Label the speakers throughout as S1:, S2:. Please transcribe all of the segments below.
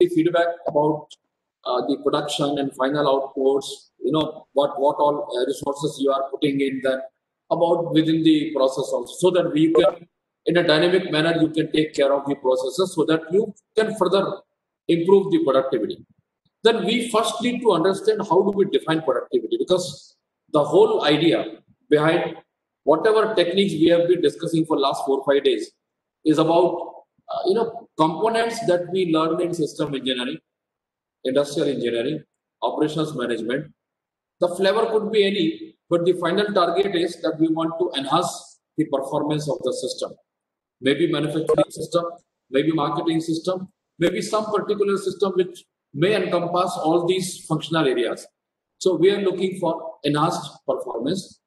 S1: the feedback about the production and final outputs, what all resources you are putting in then about within the process also, so that we can, in a dynamic manner, you can take care of the processes so that you can further improve the productivity. Then we first need to understand how do we define productivity, because the whole idea behind whatever techniques we have been discussing for last 4-5 days is about components that we learn in system engineering, industrial engineering, operations management. The flavor could be any, but the final target is that we want to enhance the performance of the system. Maybe manufacturing system, maybe marketing system, maybe some particular system which may encompass all these functional areas. So we are looking for enhanced performance.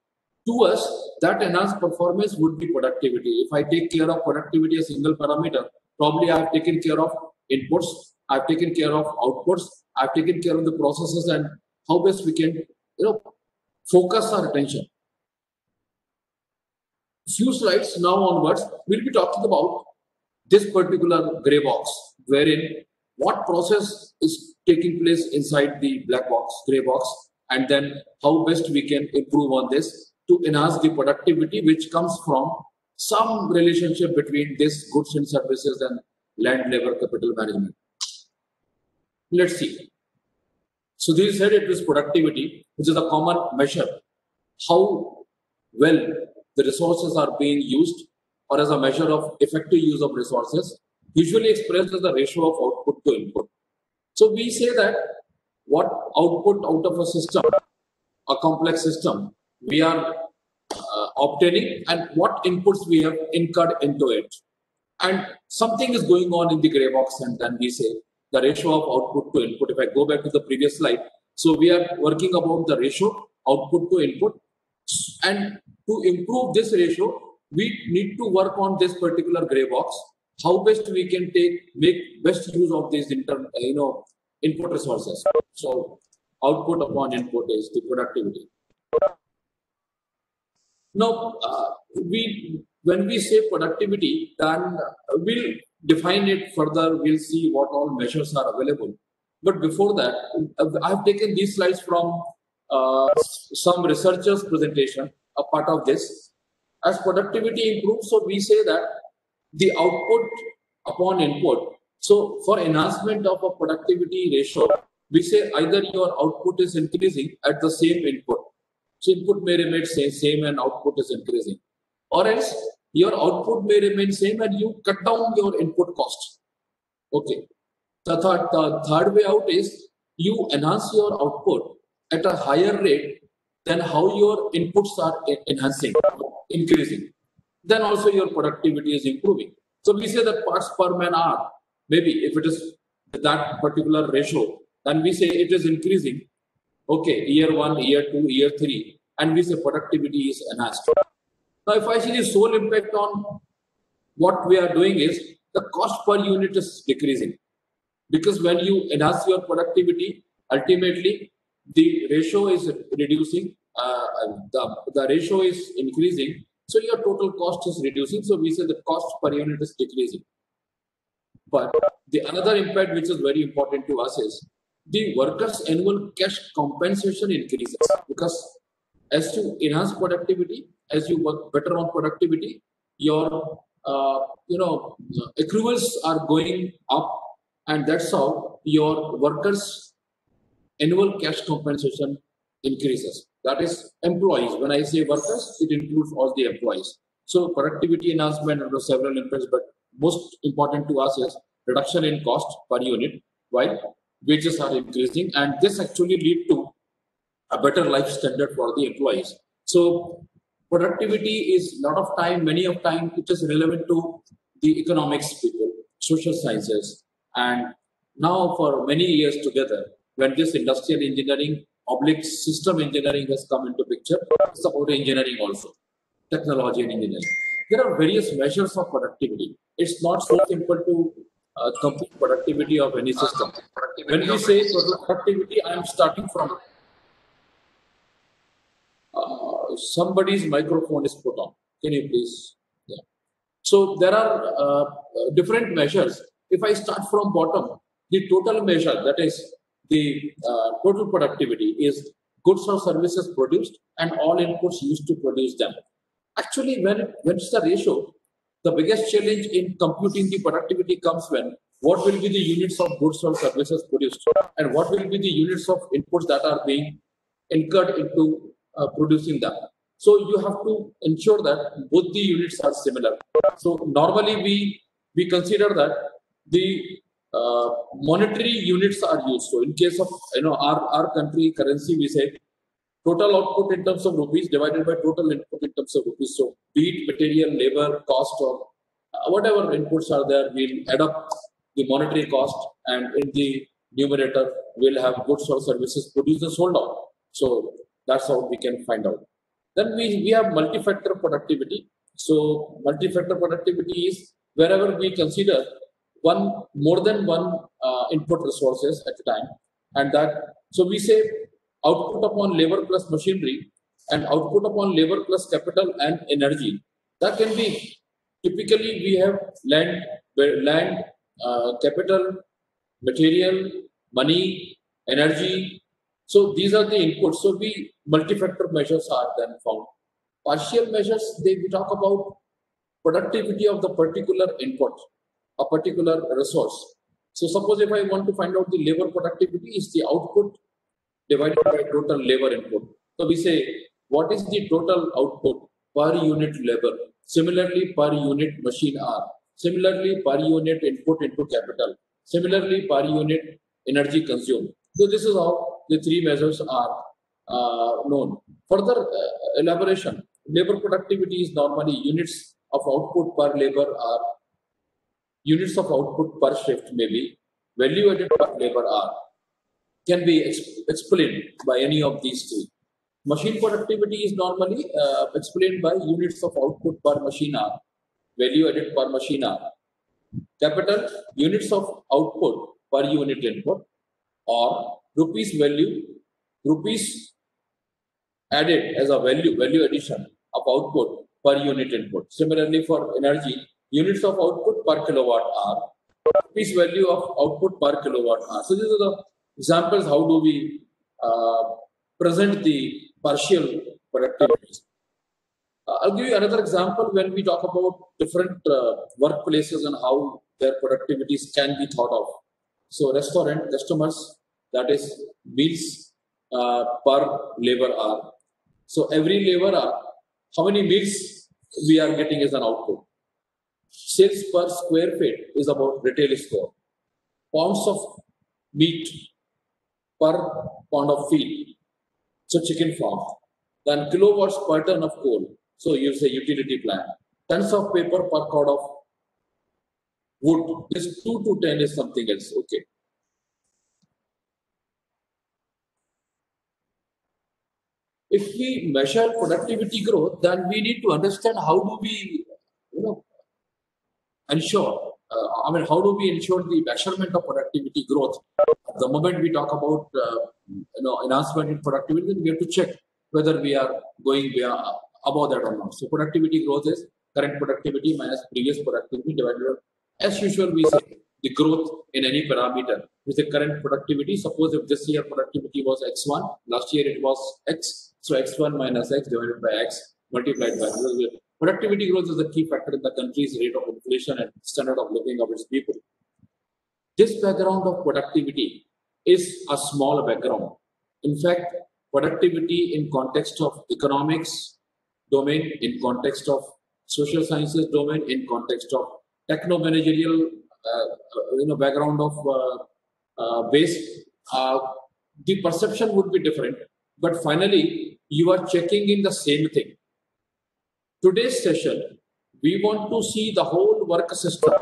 S1: To us, that enhanced performance would be productivity. If I take care of productivity as a single parameter, probably I have taken care of inputs, I've taken care of outputs, I've taken care of the processes, and how best we can focus our attention. Few slides now onwards, we'll be talking about this particular gray box, wherein what process is taking place inside the black box, gray box, and then how best we can improve on this to enhance the productivity, which comes from some relationship between this goods and services and land, labor, capital management. Let's see. So this said it is productivity, which is a common measure how well the resources are being used, or as a measure of effective use of resources, usually expressed as the ratio of output to input. So we say that what output out of a system, a complex system, we are obtaining, and what inputs we have incurred into it. And something is going on in the gray box, and then we say the ratio of output to input. If I go back to the previous slide, so we are working about the ratio output to input, and to improve this ratio, we need to work on this particular gray box. How best we can make best use of these input resources. So output upon input is the productivity. Now, when we say productivity, then we'll define it further. We'll see what all measures are available. But before that, I've taken these slides from some researchers' presentation, a part of this. As productivity improves, so we say that the output upon input. So for enhancement of a productivity ratio, we say either your output is increasing at the same input. So input may remain same and output is increasing. Or else your output may remain same and you cut down your input cost. Okay. The third way out is you enhance your output at a higher rate than how your inputs are increasing. Then also your productivity is improving. So we say that parts per man hour, maybe if it is that particular ratio, then we say it is increasing. Okay, year 1, year 2, year 3, and we say productivity is enhanced. Now, if I see the sole impact on what we are doing is the cost per unit is decreasing. Because when you enhance your productivity, ultimately the ratio is reducing, the ratio is increasing, so your total cost is reducing. So we say the cost per unit is decreasing. But the another impact which is very important to us is the workers' annual cash compensation increases, because as you enhance productivity, as you work better on productivity, your accruals are going up, and that's how your workers' annual cash compensation increases. That is employees. When I say workers, it includes all the employees. So productivity enhancement under several impacts, but most important to us is reduction in cost per unit, while wages are increasing, and this actually lead to a better life standard for the employees. So productivity is lot of time, many of time, it is relevant to the economics people, social sciences, and now for many years together, when this industrial engineering, oblique system engineering has come into picture, it's about engineering also, technology and engineering. There are various measures of productivity. It's not so simple to complete productivity of any system. When we say productivity, I am starting from somebody's microphone is put on. Can you please? Yeah. So there are different measures. If I start from bottom, the total measure, that is the total productivity, is goods or services produced and all inputs used to produce them. Actually, when it's the ratio, the biggest challenge in computing the productivity comes when what will be the units of goods or services produced and what will be the units of inputs that are being incurred into producing them. So you have to ensure that both the units are similar. So normally we consider that the monetary units are used. So in case of our country currency, we say total output in terms of rupees divided by total input in terms of rupees. So be it material, labor, cost, or whatever inputs are there, we'll add up the monetary cost, and in the numerator we'll have goods or services produced and sold out. So that's how we can find out. Then we have multi-factor productivity. So multi-factor productivity is wherever we consider more than one input resources at a time, and that, so we say output upon labor plus machinery and output upon labor plus capital and energy. That can be, typically we have land, capital, material, money, energy. So these are the inputs. So multi-factor measures are then found. Partial measures, we talk about productivity of the particular input, a particular resource. So suppose if I want to find out the labor productivity, is the output divided by total labor input. So we say, what is the total output per unit labor? Similarly, per unit machine hour. Similarly, per unit input into capital. Similarly, per unit energy consumed. So this is how the three measures are known. Further elaboration, labor productivity is normally units of output per labor hour, units of output per shift, maybe value added per labor hour, can be explained by any of these two. Machine productivity is normally explained by units of output per machine hour, value added per machine hour. Capital, units of output per unit input, or rupees value, rupees added as a value addition of output per unit input. Similarly, for energy, units of output per kilowatt hour, rupees value of output per kilowatt hour. So these are the examples. How do we present the partial productivities? I'll give you another example when we talk about different workplaces and how their productivities can be thought of. So restaurant customers, that is meals per labor hour. So every labor hour, how many meals we are getting as an output. Sales per square feet is about retail store. Pounds of meat per pound of feed. So chicken farm. Then kilowatts per ton of coal. So you say utility plant. Tons of paper per cord of wood. This 2 to 10 is something else. Okay. If we measure productivity growth, then we need to understand how do we, ensure. How do we ensure the measurement of productivity growth? The moment we talk about, enhancement in productivity, then we have to check whether we are going above that or not. So productivity growth is current productivity minus previous productivity divided by, as usual, we say the growth in any parameter with the current productivity. Suppose if this year productivity was X1, last year it was X, so X1 minus X divided by X multiplied by. Productivity growth is the key factor in the country's rate of inflation and standard of living of its people. This background of productivity is a small background. In fact, productivity in context of economics domain, in context of social sciences domain, in context of techno-managerial background of base, the perception would be different. But finally, you are checking in the same thing. Today's session, we want to see the whole work system,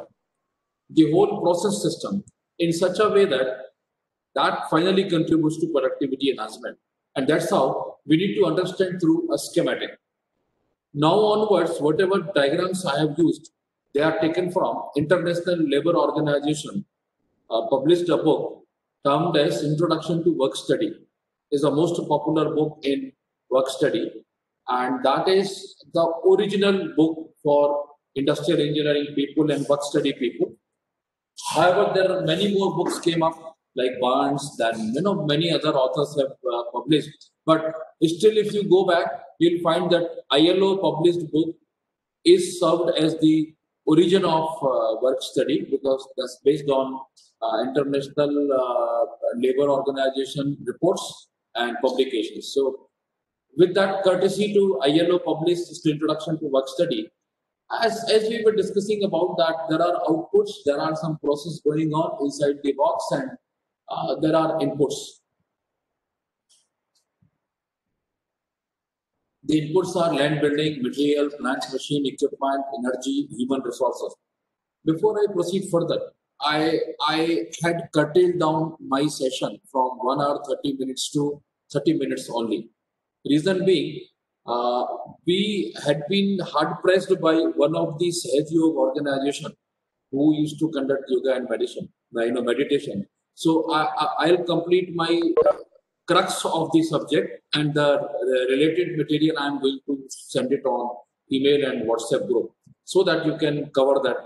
S1: the whole process system in such a way that finally contributes to productivity enhancement. And that's how we need to understand through a schematic. Now onwards, whatever diagrams I have used, they are taken from International Labour Organization, published a book termed as Introduction to Work Study. Is the most popular book in work study. And that is the original book for industrial engineering people and work study people. However, there are many more books came up like Barnes than many other authors have published. But still, if you go back, you'll find that ILO published book is served as the origin of work study because that's based on international labor organization reports and publications. So, with that courtesy to ILO published this introduction to work study, as we were discussing about that, there are outputs, there are some process going on inside the box, and there are inputs. The inputs are land building, material, plant, machine, equipment, energy, human resources. Before I proceed further, I had curtailed down my session from 1 hour 30 minutes to 30 minutes only. Reason being, we had been hard pressed by one of the Sahaj Yoga organization who used to conduct yoga and meditation. So I'll complete my crux of the subject, and the related material I'm going to send it on email and WhatsApp group so that you can cover that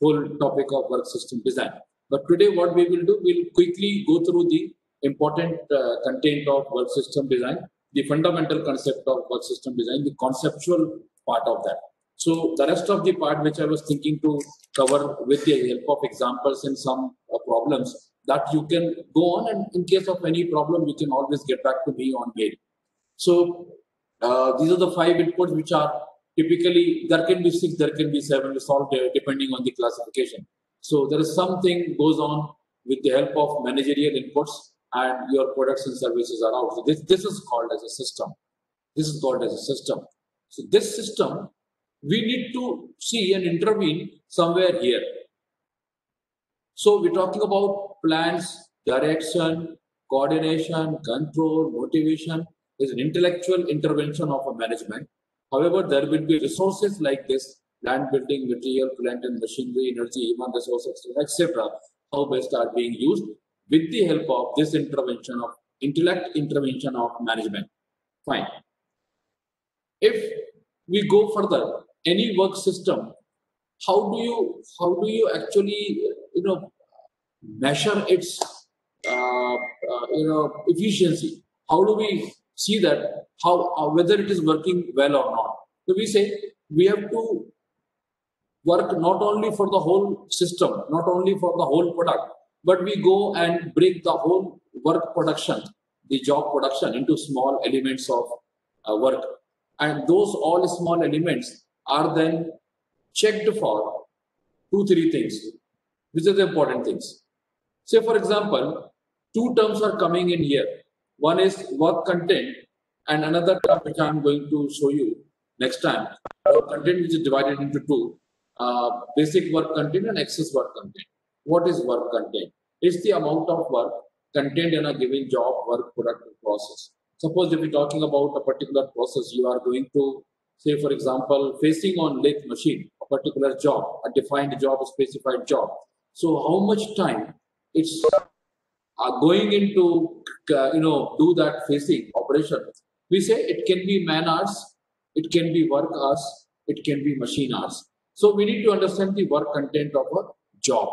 S1: whole topic of work system design. But today what we will do, we'll quickly go through the important content of work system design, the fundamental concept of work system design, the conceptual part of that. So the rest of the part which I was thinking to cover with the help of examples and some problems that you can go on, and in case of any problem, you can always get back to me on mail. So these are the 5 inputs which are typically, there can be 6, there can be 7, it's all depending on the classification. So there is something goes on with the help of managerial inputs and your products and services are out. So this is called as a system. This is called as a system. So this system, we need to see and intervene somewhere here. So we're talking about plans, direction, coordination, control, motivation is an intellectual intervention of a management. However, there will be resources like this, land building, material, plant and machinery, energy, human resources, etc., how best are being used with the help of this intervention of intervention of management. Fine. If we go further, any work system, how do you actually measure its efficiency? How do we see that whether it is working well or not? So we say we have to work not only for the whole system, not only for the whole product, but we go and break the whole work production, the job production, into small elements of work, and those all small elements are then checked for 2-3 things, which are the important things. Say, for example, 2 terms are coming in here. One is work content, and another term which I am going to show you next time. Work content, which is divided into 2: basic work content and excess work content. What is work content? It's the amount of work contained in a given job, work, product, or process. Suppose if we're talking about a particular process, you are going to say, for example, facing on lathe machine, a particular job, a defined job, a specified job. So how much time it's going into do that facing operation? We say it can be man hours, it can be work hours, it can be machine hours. So we need to understand the work content of a job,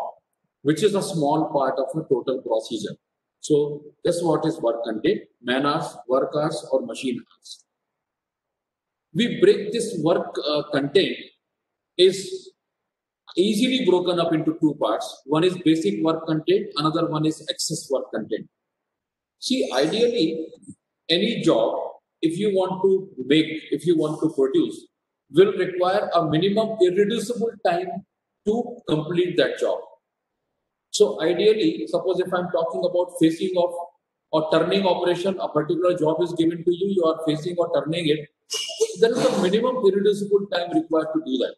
S1: which is a small part of a total procedure. So that's what is work content: man hours, work hours, or machine hours. We break this work content is easily broken up into 2 parts. One is basic work content, another one is excess work content. See, ideally, any job, if you want to make, if you want to produce, will require a minimum irreducible time to complete that job. So ideally, suppose if I'm talking about facing of or turning operation, a particular job is given to you, you are facing or turning it, there is a minimum irreducible time required to do that.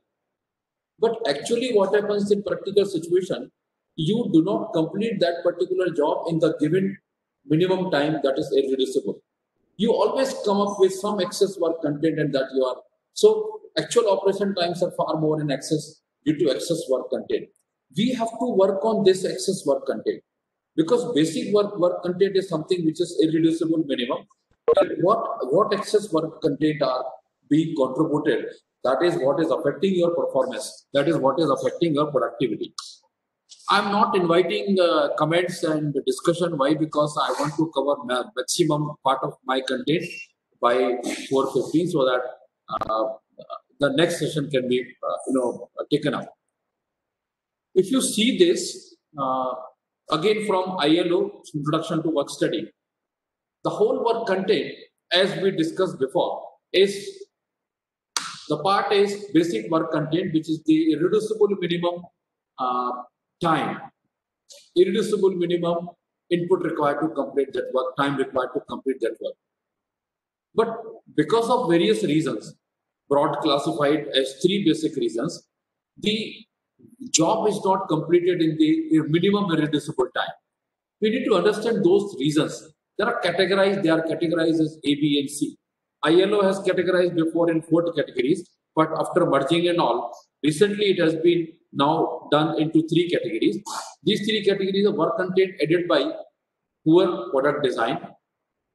S1: But actually what happens in practical situation, you do not complete that particular job in the given minimum time that is irreducible. You always come up with some excess work content, and that you are. So actual operation times are far more in excess due to excess work content. We have to work on this excess work content, because basic work content is something which is irreducible minimum. And what excess work content are being contributed, that is what is affecting your performance, that is what is affecting your productivity. I'm not inviting comments and discussion. Why? Because I want to cover maximum part of my content by 4:15, so that uh, the next session can be taken up. If you see this again from ILO Introduction to Work Study, the whole work content, as we discussed before, is the part is basic work content, which is the irreducible minimum uh, time, irreducible minimum input required to complete that work, time required to complete that work. But because of various reasons, broad classified as three basic reasons, the job is not completed in the minimum irreducible time. We need to understand those reasons. They are categorized as A, B, and C. ILO has categorized before in 4 categories, but after merging and all, recently it has been now done into 3 categories. These 3 categories are work content added by poor product design,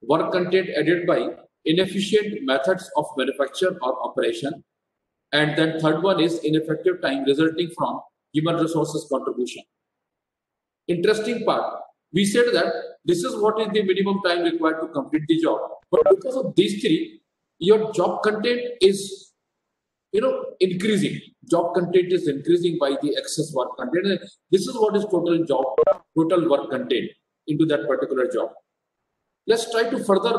S1: work content added by inefficient methods of manufacture or operation, and then third one is ineffective time resulting from human resources contribution. Interesting part, we said that this is what is the minimum time required to complete the job. But because of these three, your job content is increasing. Job content is increasing by the excess work content. And this is what is total work content into that particular job. Let's try to further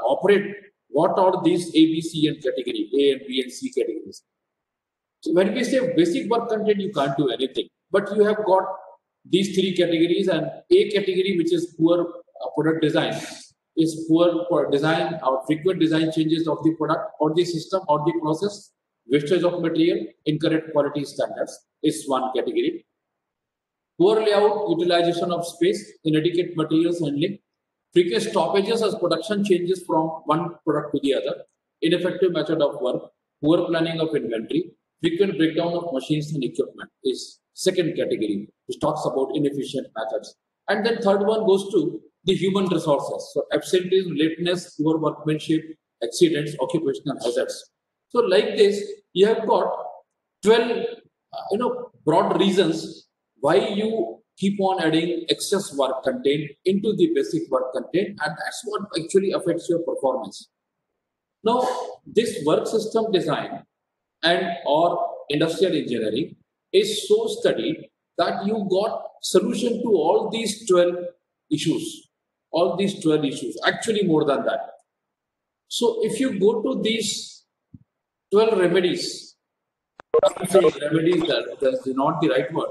S1: operate what are these A, B, C, and category, A and B and C categories. So when we say basic work content, you can't do anything. But you have got these 3 categories, and A category, which is poor product design, is poor for design or frequent design changes of the product or the system or the process, wastage of material, incorrect quality standards is one category. Poor layout, utilization of space, inadequate materials handling, frequent stoppages as production changes from one product to the other, ineffective method of work, poor planning of inventory, frequent breakdown of machines and equipment is second category, which talks about inefficient methods. And then third one goes to the human resources. So absenteeism, lateness, poor workmanship, accidents, occupational hazards. So like this, you have got 12 broad reasons why you keep on adding excess work content into the basic work content, and that's what actually affects your performance. Now, this work system design and or industrial engineering is so studied that you got solution to all these 12 issues, actually more than that. So if you go to these 12 remedies, remedies, that's not the right word,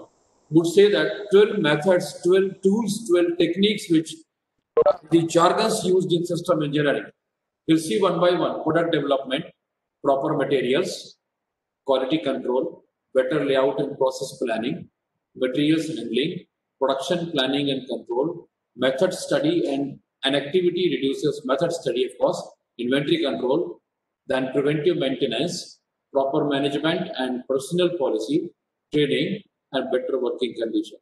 S1: would say that 12 methods, 12 tools, 12 techniques which the jargons used in system engineering. We'll see one by one: product development, proper materials, quality control, better layout and process planning, materials handling, production planning and control, method study, and an activity reduces method study, of course, inventory control, then preventive maintenance, proper management and personnel policy, training, and better working condition.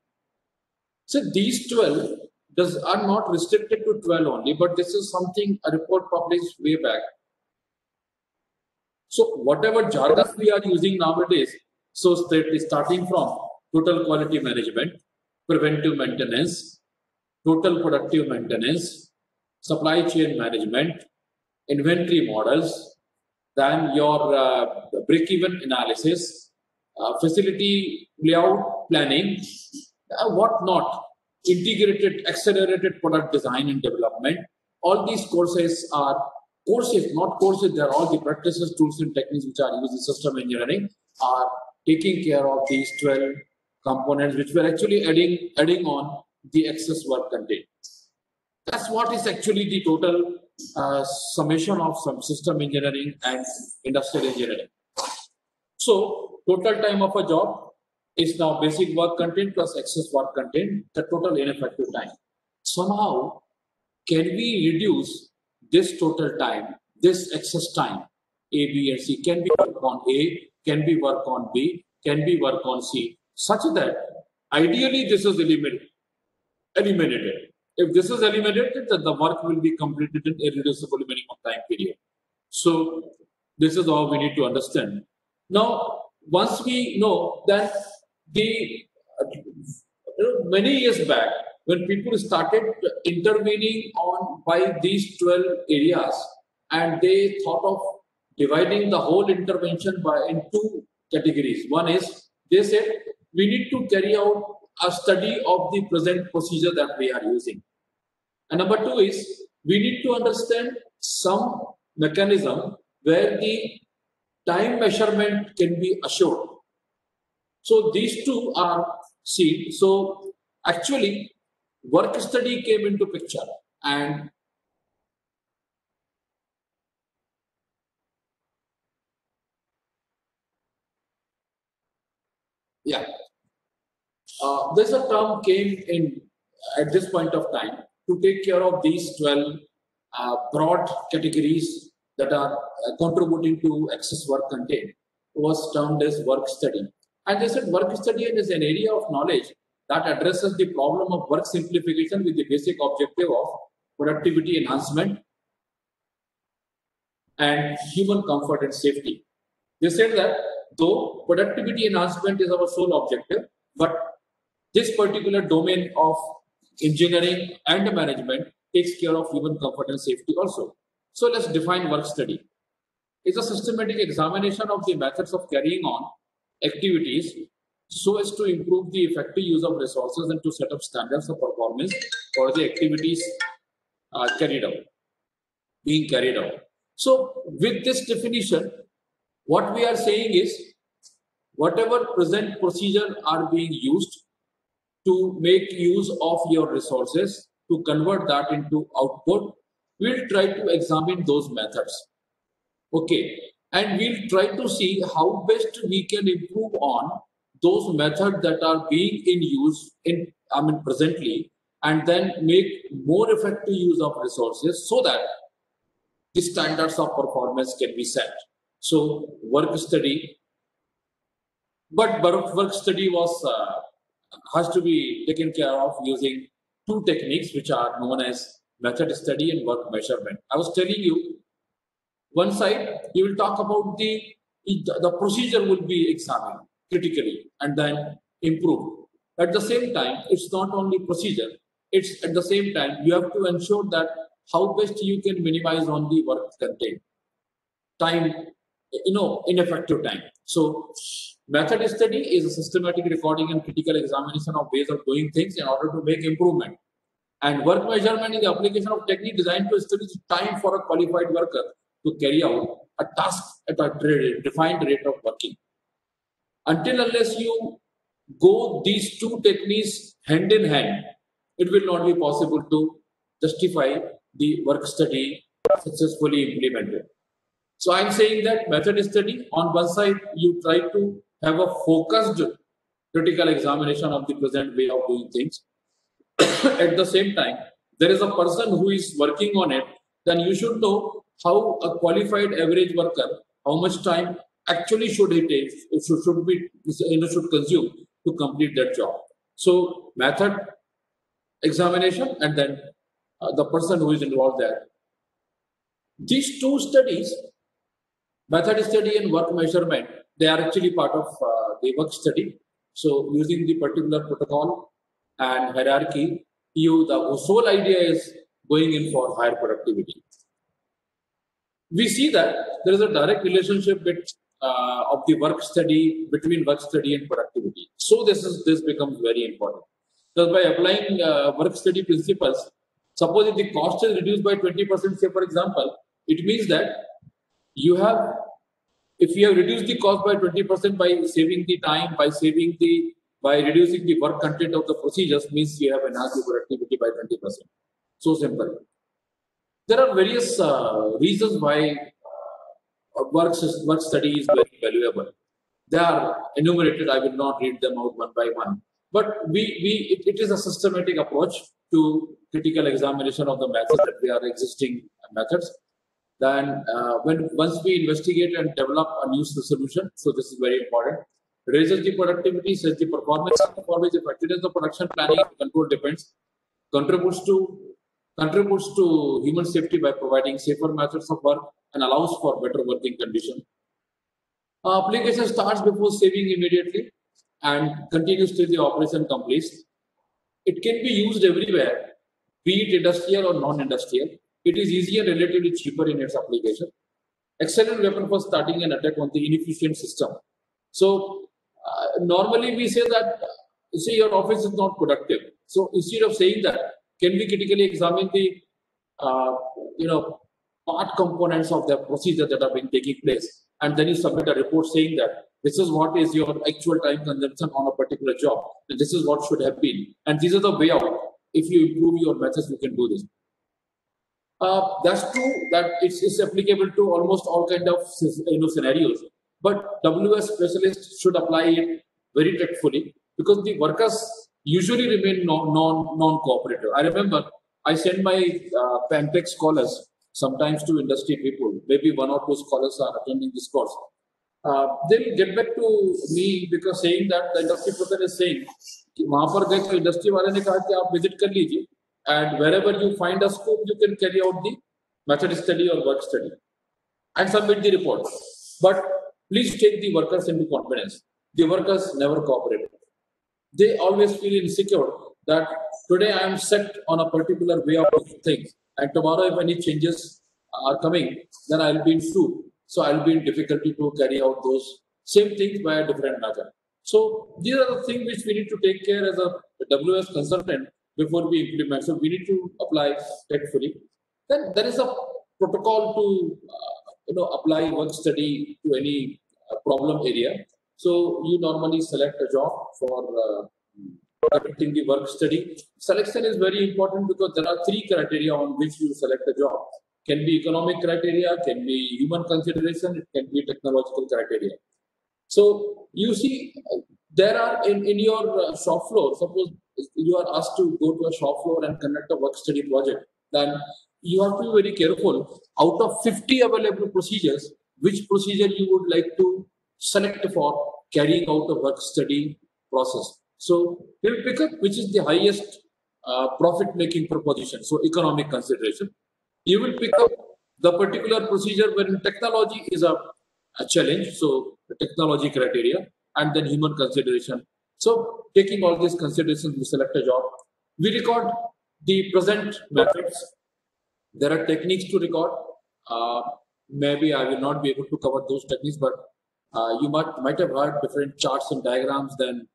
S1: So these 12 are not restricted to 12 only, but this is something a report published way back. So whatever jargon we are using nowadays, so starting from total quality management, preventive maintenance, total productive maintenance, supply chain management, inventory models, then your break-even analysis, facility layout planning, what not, integrated, accelerated product design and development. All these courses are not courses, they're all the practices, tools, and techniques which are used in system engineering are taking care of these 12 components, which we're actually adding on the excess work content. That's what is actually the total summation of some system engineering and industrial engineering. So total time of a job is now basic work content plus excess work content, the total ineffective time. Somehow, can we reduce this total time, this excess time, A, B, and C? Can we work on A? Can we work on B? Can we work on C? Such that ideally this is eliminated. If this is eliminated, then the work will be completed in irreducible minimum time period. So this is all we need to understand. Now, once we know that the many years back, when people started intervening on by these 12 areas, and they thought of dividing the whole intervention in two categories. One is, they said, we need to carry out a study of the present procedure that we are using. And number two is, we need to understand some mechanism where the time measurement can be assured. So these two are seen. So actually, work study came into picture, and yeah, there's a term came in at this point of time to take care of these 12 broad categories that are contributing to excess work content, was termed as work study. And they said work study is an area of knowledge that addresses the problem of work simplification with the basic objective of productivity enhancement and human comfort and safety. They said that though productivity enhancement is our sole objective, but this particular domain of engineering and management takes care of human comfort and safety also. So let's define work study. It's a systematic examination of the methods of carrying on activities so as to improve the effective use of resources and to set up standards of performance for the activities being carried out. So with this definition, what we are saying is, whatever present procedure are being used to make use of your resources, to convert that into output, we'll try to examine those methods. Okay, and we'll try to see how best we can improve on those methods that are being in use presently, and then make more effective use of resources so that the standards of performance can be set. So work study, but work study has to be taken care of using two techniques which are known as method study and work measurement. I was telling you, one side you will talk about the procedure will be examined critically and then improved. At the same time, it's not only procedure, it's at the same time you have to ensure that how best you can minimize on the work content, time, ineffective time. So method study is a systematic recording and critical examination of ways of doing things in order to make improvement. And work measurement is the application of technique designed to establish time for a qualified worker to carry out a task at a defined rate of working. Until unless you go these two techniques hand in hand, it will not be possible to justify the work study successfully implemented. So I'm saying that method study, on one side, you try to have a focused critical examination of the present way of doing things. At the same time, there is a person who is working on it, then you should know how a qualified average worker, how much time actually should he take, should consume to complete that job. So method examination and then the person who is involved there. These two studies, method study and work measurement, they are actually part of the work study. So using the particular protocol and hierarchy, the sole idea is going in for higher productivity. We see that there is a direct relationship of the work study between work study and productivity. So this becomes very important. Because by applying work study principles, suppose if the cost is reduced by 20%, say for example, it means that if you have reduced the cost by 20% by saving the time, by reducing the work content of the procedures, means you have enhanced the productivity by 20%. So simple. There are various reasons why work study is very valuable. They are enumerated. I will not read them out one by one. But it is a systematic approach to critical examination of the methods that we are existing methods. Then once we investigate and develop a new solution, so this is very important, raises the productivity, sets the performance, effectiveness of production planning and control depends, contributes to human safety by providing safer methods of work and allows for better working conditions. Application starts before saving immediately and continues till the operation completes. It can be used everywhere, be it industrial or non-industrial. It is easier, relatively cheaper in its application. Excellent weapon for starting an attack on the inefficient system. So normally we say that, say your office is not productive. So instead of saying that, can we critically examine the uh, you know part components of the procedure that have been taking place, and then you submit a report saying that this is what is your actual time consumption on a particular job, and this is what should have been, and these are the way out. If you improve your methods, you can do this. That's true that it's applicable to almost all kind of scenarios. But WS specialists should apply it very tactfully because the workers usually remain non-cooperative. I remember I send my PAMTech scholars sometimes to industry people. Maybe one or two scholars are attending this course. They'll get back to me because saying that the industry professor is saying कि वहां पर गए तो industry वाले ने कहा कि आप विजिट कर लीजिए and wherever you find a scope, you can carry out the method study or work study and submit the report. But please take the workers into confidence. The workers never cooperate. They always feel insecure that today I am set on a particular way of doing things, and tomorrow if any changes are coming, then I'll be in soup. So I'll be in difficulty to carry out those same things by a different method. So these are the things which we need to take care as a WS consultant before we implement. So we need to apply tactfully. Then there is a protocol to apply work study to any problem area. So you normally select a job for conducting the work study. Selection is very important because there are three criteria on which you select a job. Can be economic criteria, can be human consideration, it can be technological criteria. So you see, there are in your shop floor, suppose you are asked to go to a shop floor and conduct a work study project, then you have to be very careful. Out of 50 available procedures, which procedure you would like to select for carrying out a work study process. So you will pick up which is the highest profit-making proposition, so economic consideration. You will pick up the particular procedure when technology is a challenge, so the technology criteria, and then human consideration. So taking all these considerations, we select a job. We record the present methods. There are techniques to record. Maybe I will not be able to cover those techniques, but you might have heard different charts and diagrams, then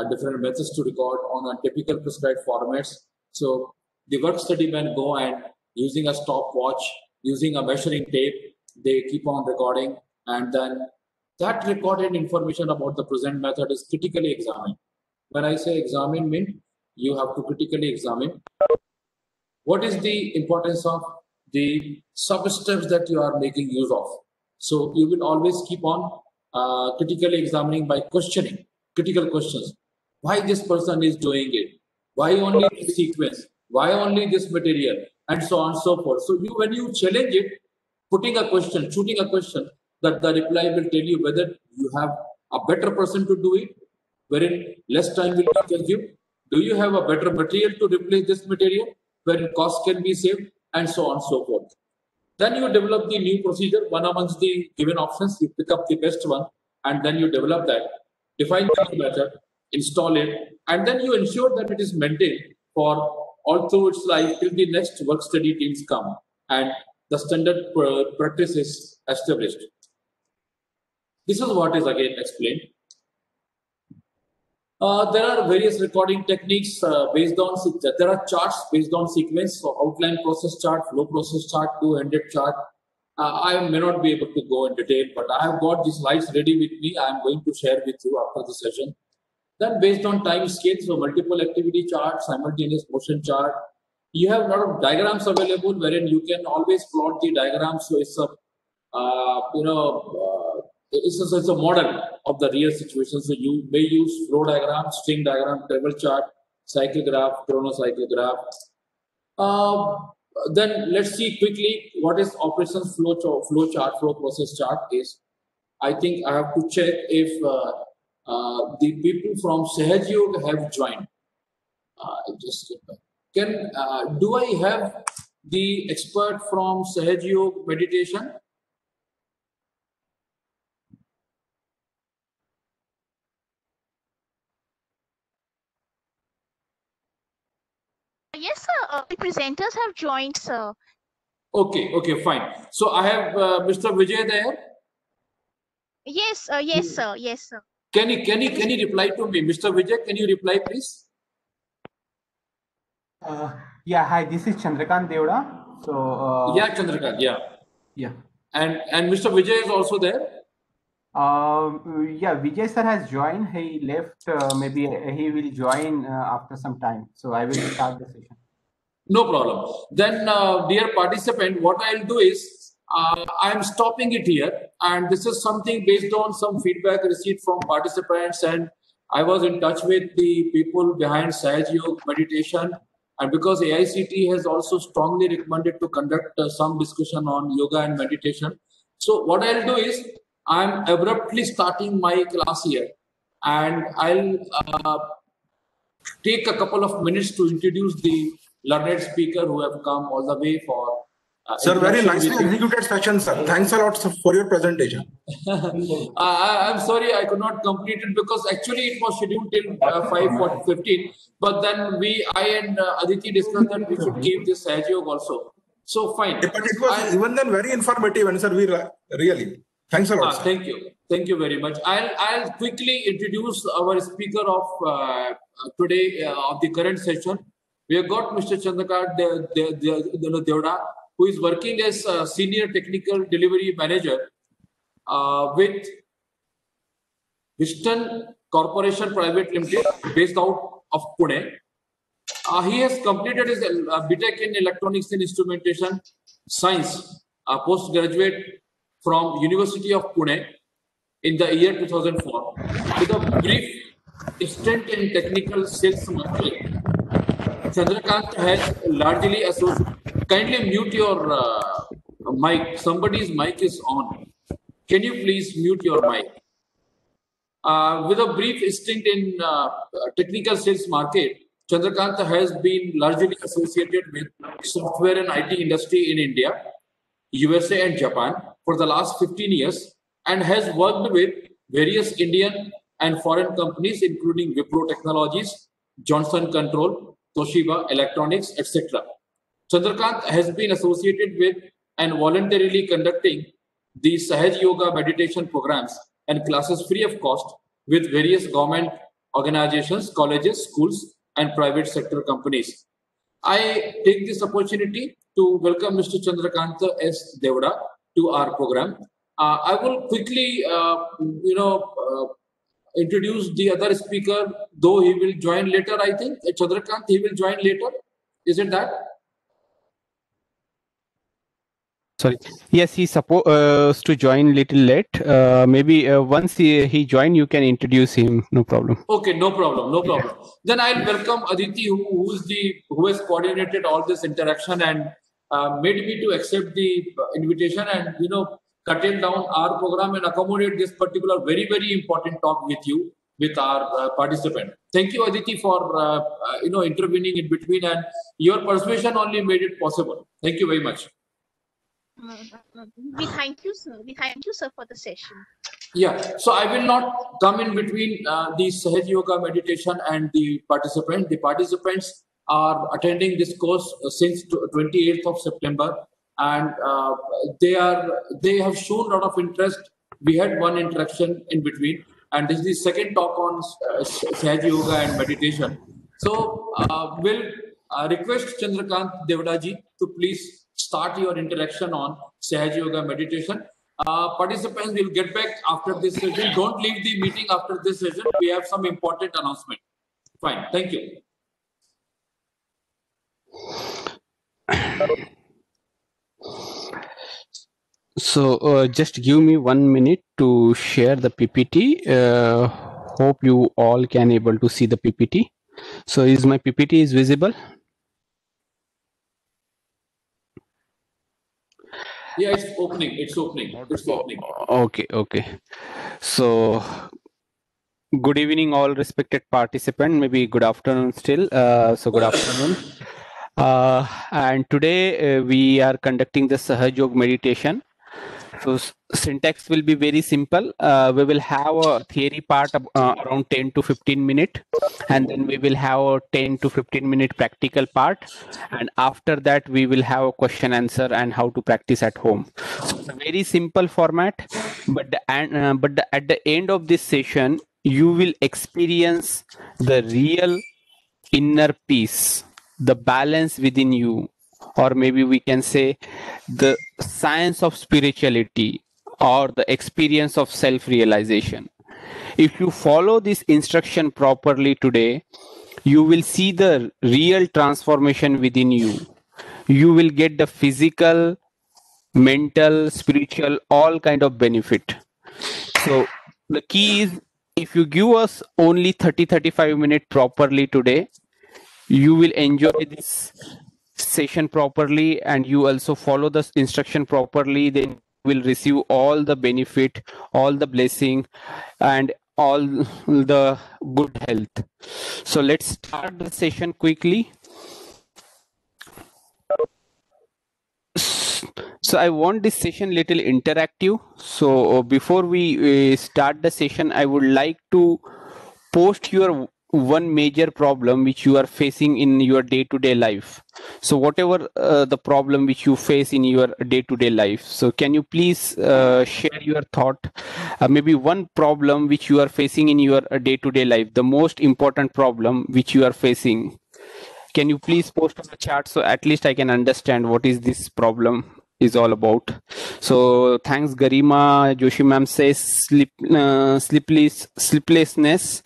S1: different methods to record on a typical prescribed formats. So the work study men go and using a stopwatch, using a measuring tape, they keep on recording, and then that recorded information about the present method is critically examined. When I say examine, mean you have to critically examine what is the importance of the sub-steps that you are making use of. So you will always keep on critically examining by questioning, critical questions. Why this person is doing it? Why only this sequence? Why only this material? And so on and so forth. So when you challenge it, putting a question, shooting a question, that the reply will tell you whether you have a better person to do it, wherein less time will be consumed. Do you have a better material to replace this material, wherein cost can be saved, and so on and so forth. Then you develop the new procedure, one amongst the given options, you pick up the best one, and then you develop that, define the new method, install it, and then you ensure that it is maintained for all through its life till the next work study teams come and the standard practice is established. This is what is again explained. There are various recording techniques based on, there are charts based on sequence, so outline process chart, flow process chart, two-handed chart. I may not be able to go in detail, but I have got these slides ready with me. I am going to share with you after the session. Then based on time scale, so multiple activity chart, simultaneous motion chart. You have a lot of diagrams available wherein you can always plot the diagrams. So it's a, it's a model of the real situation. So you may use flow diagram, string diagram, table chart, cycle graph, chronocycle graph. Then let's see quickly what is operations flow chart, flow process chart is. I think I have to check if the people from Sahajyog have joined. Just can do I have the expert from Sahajyog meditation?
S2: Yes, sir. The presenters have joined, sir.
S1: Okay, fine. So I have Mr. Vijay there.
S2: Yes, sir. Yes, sir.
S1: Can you reply to me, Mr. Vijay? Can you reply, please?
S3: Yeah, hi. This is Chandrakant Devda. So
S1: Yeah, Chandrakant. Yeah.
S3: yeah.
S1: And Mr. Vijay is also there.
S3: Yeah, Vijay sir has joined. He left. Maybe he will join after some time. So I will start the session.
S1: No problem. Then, dear participant, what I'll do is I'm stopping it here, and this is something based on some feedback received from participants, and I was in touch with the people behind Sahaj Yoga meditation, and because AICT has also strongly recommended to conduct some discussion on yoga and meditation. So what I'll do is I'm abruptly starting my class here, and I'll take a couple of minutes to introduce the learned speaker who have come all the way for.
S4: Sir, very nicely executed session, sir. Thanks a lot for your presentation.
S1: I'm sorry I could not complete it because actually it was scheduled till 5:15. But then I and Aditi discussed that we should keep this Sahaj Yoga also. So fine.
S4: But it was even then very informative, and sir, we really thanks a lot.
S1: Thank you very much. I'll quickly introduce our speaker of today of the current session. We have got Mr. Chandrakant Devda, who is working as a senior technical delivery manager with Western Corporation Private Limited, based out of Pune. He has completed his BTech in Electronics and Instrumentation Science, postgraduate from University of Pune in the year 2004, with a brief stint in technical sales marketing. Chandrakant has largely associated. Kindly mute your mic. Somebody's mic is on. Can you please mute your mic? With a brief stint in technical sales market, Chandrakant has been largely associated with software and IT industry in India, USA and Japan for the last 15 years, and has worked with various Indian and foreign companies including Wipro Technologies, Johnson Control, Toshiba Electronics, etc. Chandrakant has been associated with and voluntarily conducting the Sahaj Yoga meditation programs and classes free of cost with various government organizations, colleges, schools, and private sector companies. I take this opportunity to welcome Mr. Chandrakant S. Devda to our program. I will quickly, introduce the other speaker, though he will join later, I think. Chandrakant, he will join later. Is it that?
S5: Sorry. Yes, he's supposed to join little late. Maybe once he join, you can introduce him. No problem.
S1: Okay, no problem. Then I'll welcome Aditi, who has coordinated all this interaction and made me to accept the invitation and curtail down our program and accommodate this particular very, very important talk with you, with our participant. Thank you, Aditi, for intervening in between, and your persuasion only made it possible. Thank you very much.
S2: We thank you, sir. We thank you, sir, for the session.
S1: Yeah, so I will not come in between the Sahaj Yoga meditation and the participants. The participants are attending this course since 28th of September, and they have shown a lot of interest. We had one interaction in between, and this is the second talk on Sahaj Yoga and meditation. So we'll request Chandrakant Devda ji to please start your interaction on Sahaj Yoga meditation. Participants will get back after this session. Don't leave the meeting after this session. We have some important announcement. Fine. Thank you.
S5: So just give me 1 minute to share the PPT. Hope you all can able to see the PPT. So is my PPT is visible?
S1: Yeah, it's opening.
S5: Okay. So good evening, all respected participants. Maybe good afternoon still. So good afternoon. And today we are conducting the Sahaj Yoga meditation. So syntax will be very simple. We will have a theory part around 10 to 15 minutes, and then we will have a 10 to 15 minute practical part, and after that we will have a question answer and how to practice at home. So it's a very simple format, but at the end of this session you will experience the real inner peace, the balance within you, or maybe we can say the science of spirituality or the experience of self-realization. If you follow this instruction properly today, you will see the real transformation within you. You will get the physical, mental, spiritual, all kind of benefit. So the key is, if you give us only 30-35 minutes properly today, you will enjoy this session properly, and you also follow the instruction properly, then you will receive all the benefit, all the blessing, and all the good health. So let's start the session quickly. So I want this session little interactive. So before we start the session, I would like to post your one major problem which you are facing in your day-to-day life. So whatever the problem which you face in your day-to-day life, so can you please share your thought, maybe one problem which you are facing in your day-to-day life, the most important problem which you are facing. Can you please post on the chat so at least I can understand what is this problem is all about. So thanks Garima. Joshi ma'am says sleeplessness,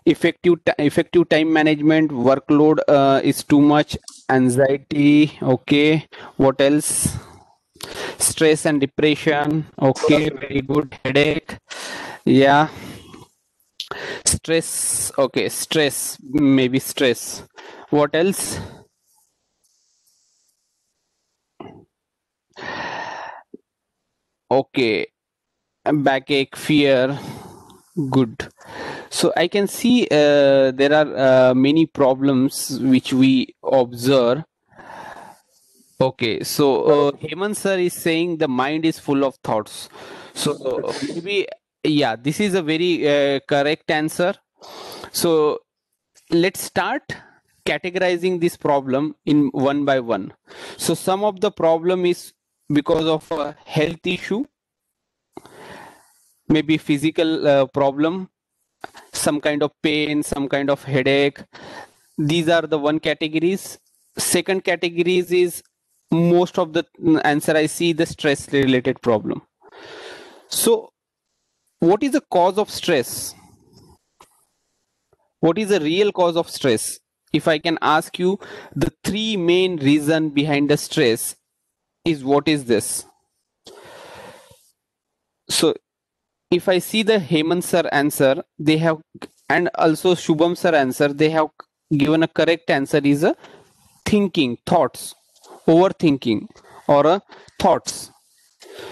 S5: effective time management, workload is too much, anxiety. Okay, what else? Stress and depression. Okay, very good. Headache. Yeah. Stress. Okay, stress, maybe stress. What else? Okay, backache, fear. Good. So I can see there are many problems which we observe. Okay, so Hemant sir is saying the mind is full of thoughts. So maybe, yeah, this is a very correct answer. So let's start categorizing this problem in one by one. So some of the problem is because of a health issue, maybe physical problem, some kind of pain, some kind of headache. These are the one categories. Second categories is most of the answer I see the stress related problem. So what is the cause of stress? What is the real cause of stress? If I can ask you, the three main reason behind the stress is what is this? So if I see the Hemant sir answer, they have, and also Shubham sir answer, they have given a correct answer is a thinking, thoughts, overthinking, or a thoughts.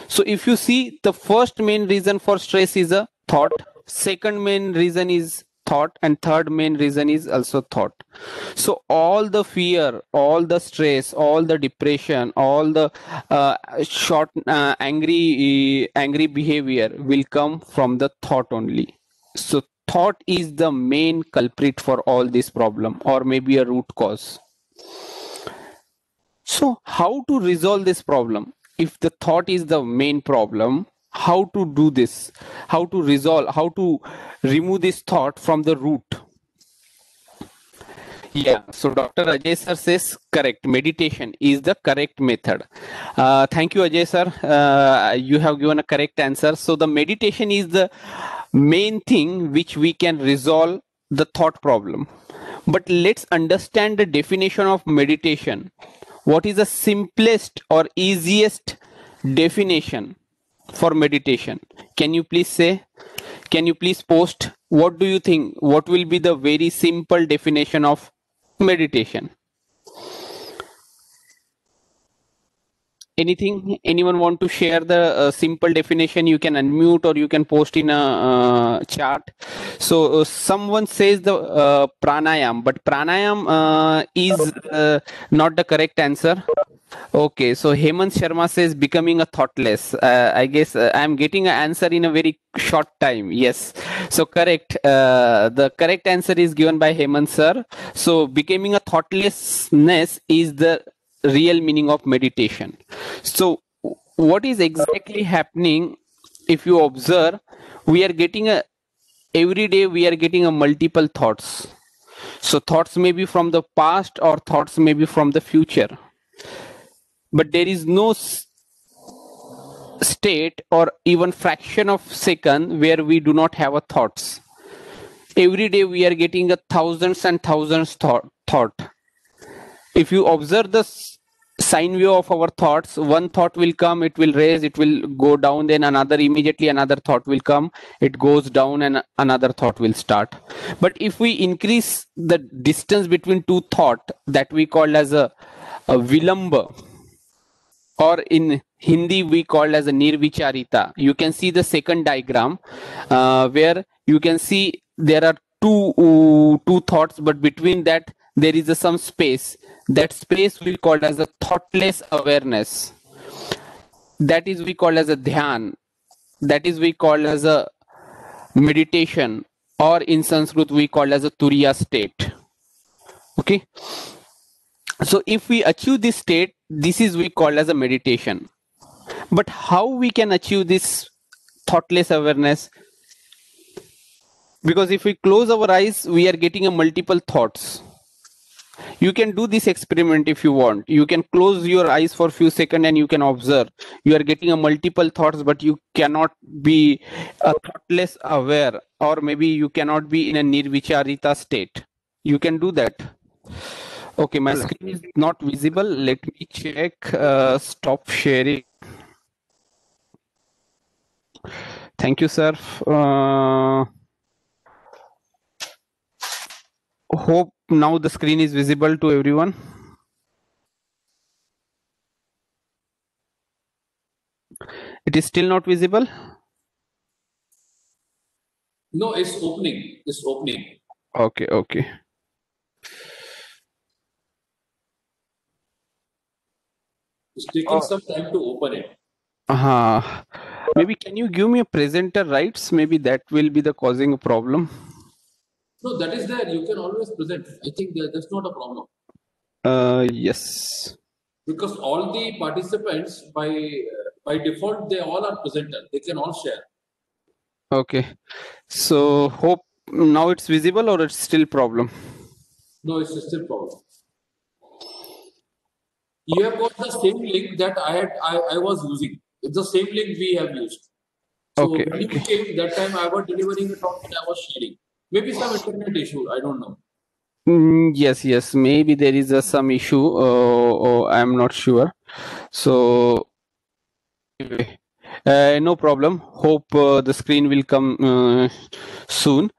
S5: So if you see, the first main reason for stress is a thought, second main reason is thought, and third main reason is also thought. So all the fear, all the stress, all the depression, all the angry behavior will come from the thought only. So thought is the main culprit for all this problem, or maybe a root cause. So how to resolve this problem? If the thought is the main problem, how to do this? How to resolve, how to remove this thought from the root? Yeah, so Dr. Ajay sir says correct. Meditation is the correct method. Thank you, Ajay sir. You have given a correct answer. So the meditation is the main thing which we can resolve the thought problem. But let's understand the definition of meditation. What is the simplest or easiest definition for meditation? Can you please say? Can you please post? What do you think? What will be the very simple definition of meditation? Anything? Anyone want to share the simple definition? You can unmute or you can post in a chat. So someone says the pranayam, but pranayam is not the correct answer. Okay, so Hemant Sharma says becoming a thoughtless. I guess I'm getting an answer in a very short time. Yes, so correct. The correct answer is given by Hemant sir. So becoming a thoughtlessness is the real meaning of meditation. So what is exactly happening? If you observe, we are getting a every day we are getting a multiple thoughts. So thoughts may be from the past or thoughts may be from the future. But there is no state or even fraction of second where we do not have a thoughts. Every day we are getting a thousands and thousands thought. If you observe the sine wave of our thoughts, one thought will come, it will raise, it will go down, then immediately another thought will come, it goes down, and another thought will start. But if we increase the distance between two thought, that we call as a vilamba, or in Hindi we call as a nirvicharita. You can see the second diagram where you can see there are two thoughts, but between that there is some space. That space we call as a thoughtless awareness. That is we call as a dhyan. That is we call as a meditation, or in Sanskrit we call as a turiya state. Okay. So if we achieve this state, this is we call as a meditation. But how we can achieve this thoughtless awareness? Because if we close our eyes, we are getting a multiple thoughts. You can do this experiment if you want. You can close your eyes for a few seconds and you can observe. You are getting a multiple thoughts, but you cannot be a thoughtless aware, or maybe you cannot be in a nirvicharita state. You can do that. Okay, my screen is not visible. Let me check. Stop sharing. Thank you, sir. Hope now the screen is visible to everyone. It is still not visible?
S1: No, it's opening. It's opening.
S5: Okay, okay.
S1: It's taking some time to open it.
S5: Maybe can you give me a presenter rights? Maybe that will be the causing a problem.
S1: No, that is there. You can always present. I think that's not a problem.
S5: Yes.
S1: Because all the participants by default they all are presenter. They can all share.
S5: Okay. So hope now it's visible, or it's still problem?
S1: No, it's still problem. You have got the same link that I was using. It's the same link we have used. So
S5: Okay,
S1: when you
S5: okay.
S1: came, that time I was delivering a talk and I was sharing. Maybe some internet issue. I don't know.
S5: Yes. Maybe there is some issue. Or I'm not sure. So anyway, no problem. Hope the screen will come soon.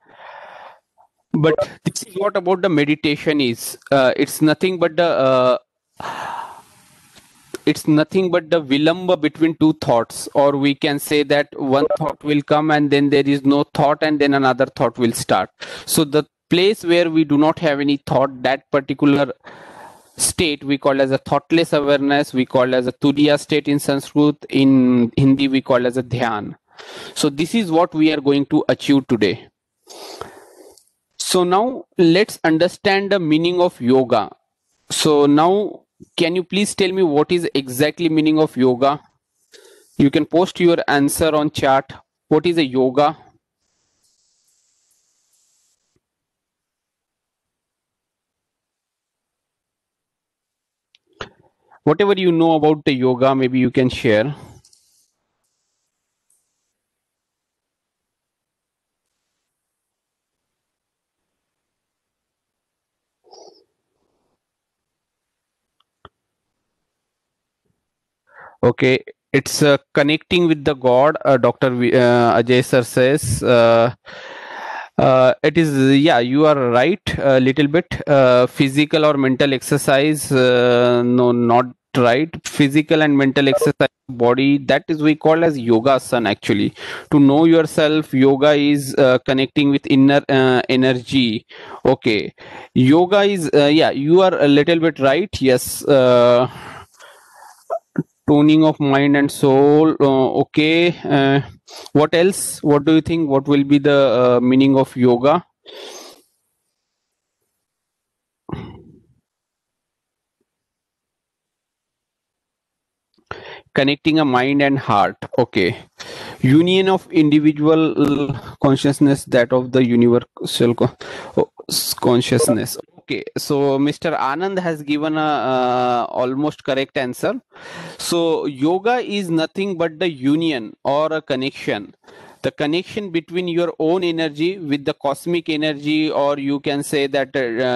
S5: But this is what about the meditation is. It's nothing but the vilamba between two thoughts, or we can say that one thought will come and then there is no thought and then another thought will start. So the place where we do not have any thought, that particular state we call as a thoughtless awareness, we call as a turiya state in Sanskrit, in Hindi we call as a dhyan. So this is what we are going to achieve today. So now let's understand the meaning of yoga. So now can you please tell me what is exactly meaning of yoga? You can post your answer on chat. What is a yoga? Whatever you know about the yoga, maybe you can share. Okay, it's connecting with the God. Dr. Ajay sir says. It is, yeah, you are right a little bit. Physical or mental exercise, no, not right. Physical and mental exercise body, that is we call as yogasana actually. To know yourself, yoga is connecting with inner energy. Okay, yoga is, yeah, you are a little bit right. Yes. toning of mind and soul. Okay. What else? What do you think? What will be the meaning of yoga? Connecting a mind and heart. Okay. Union of individual consciousness, that of the universal consciousness. Okay, so Mr. Anand has given a almost correct answer. So yoga is nothing but the union or a connection, the connection between your own energy with the cosmic energy, or you can say that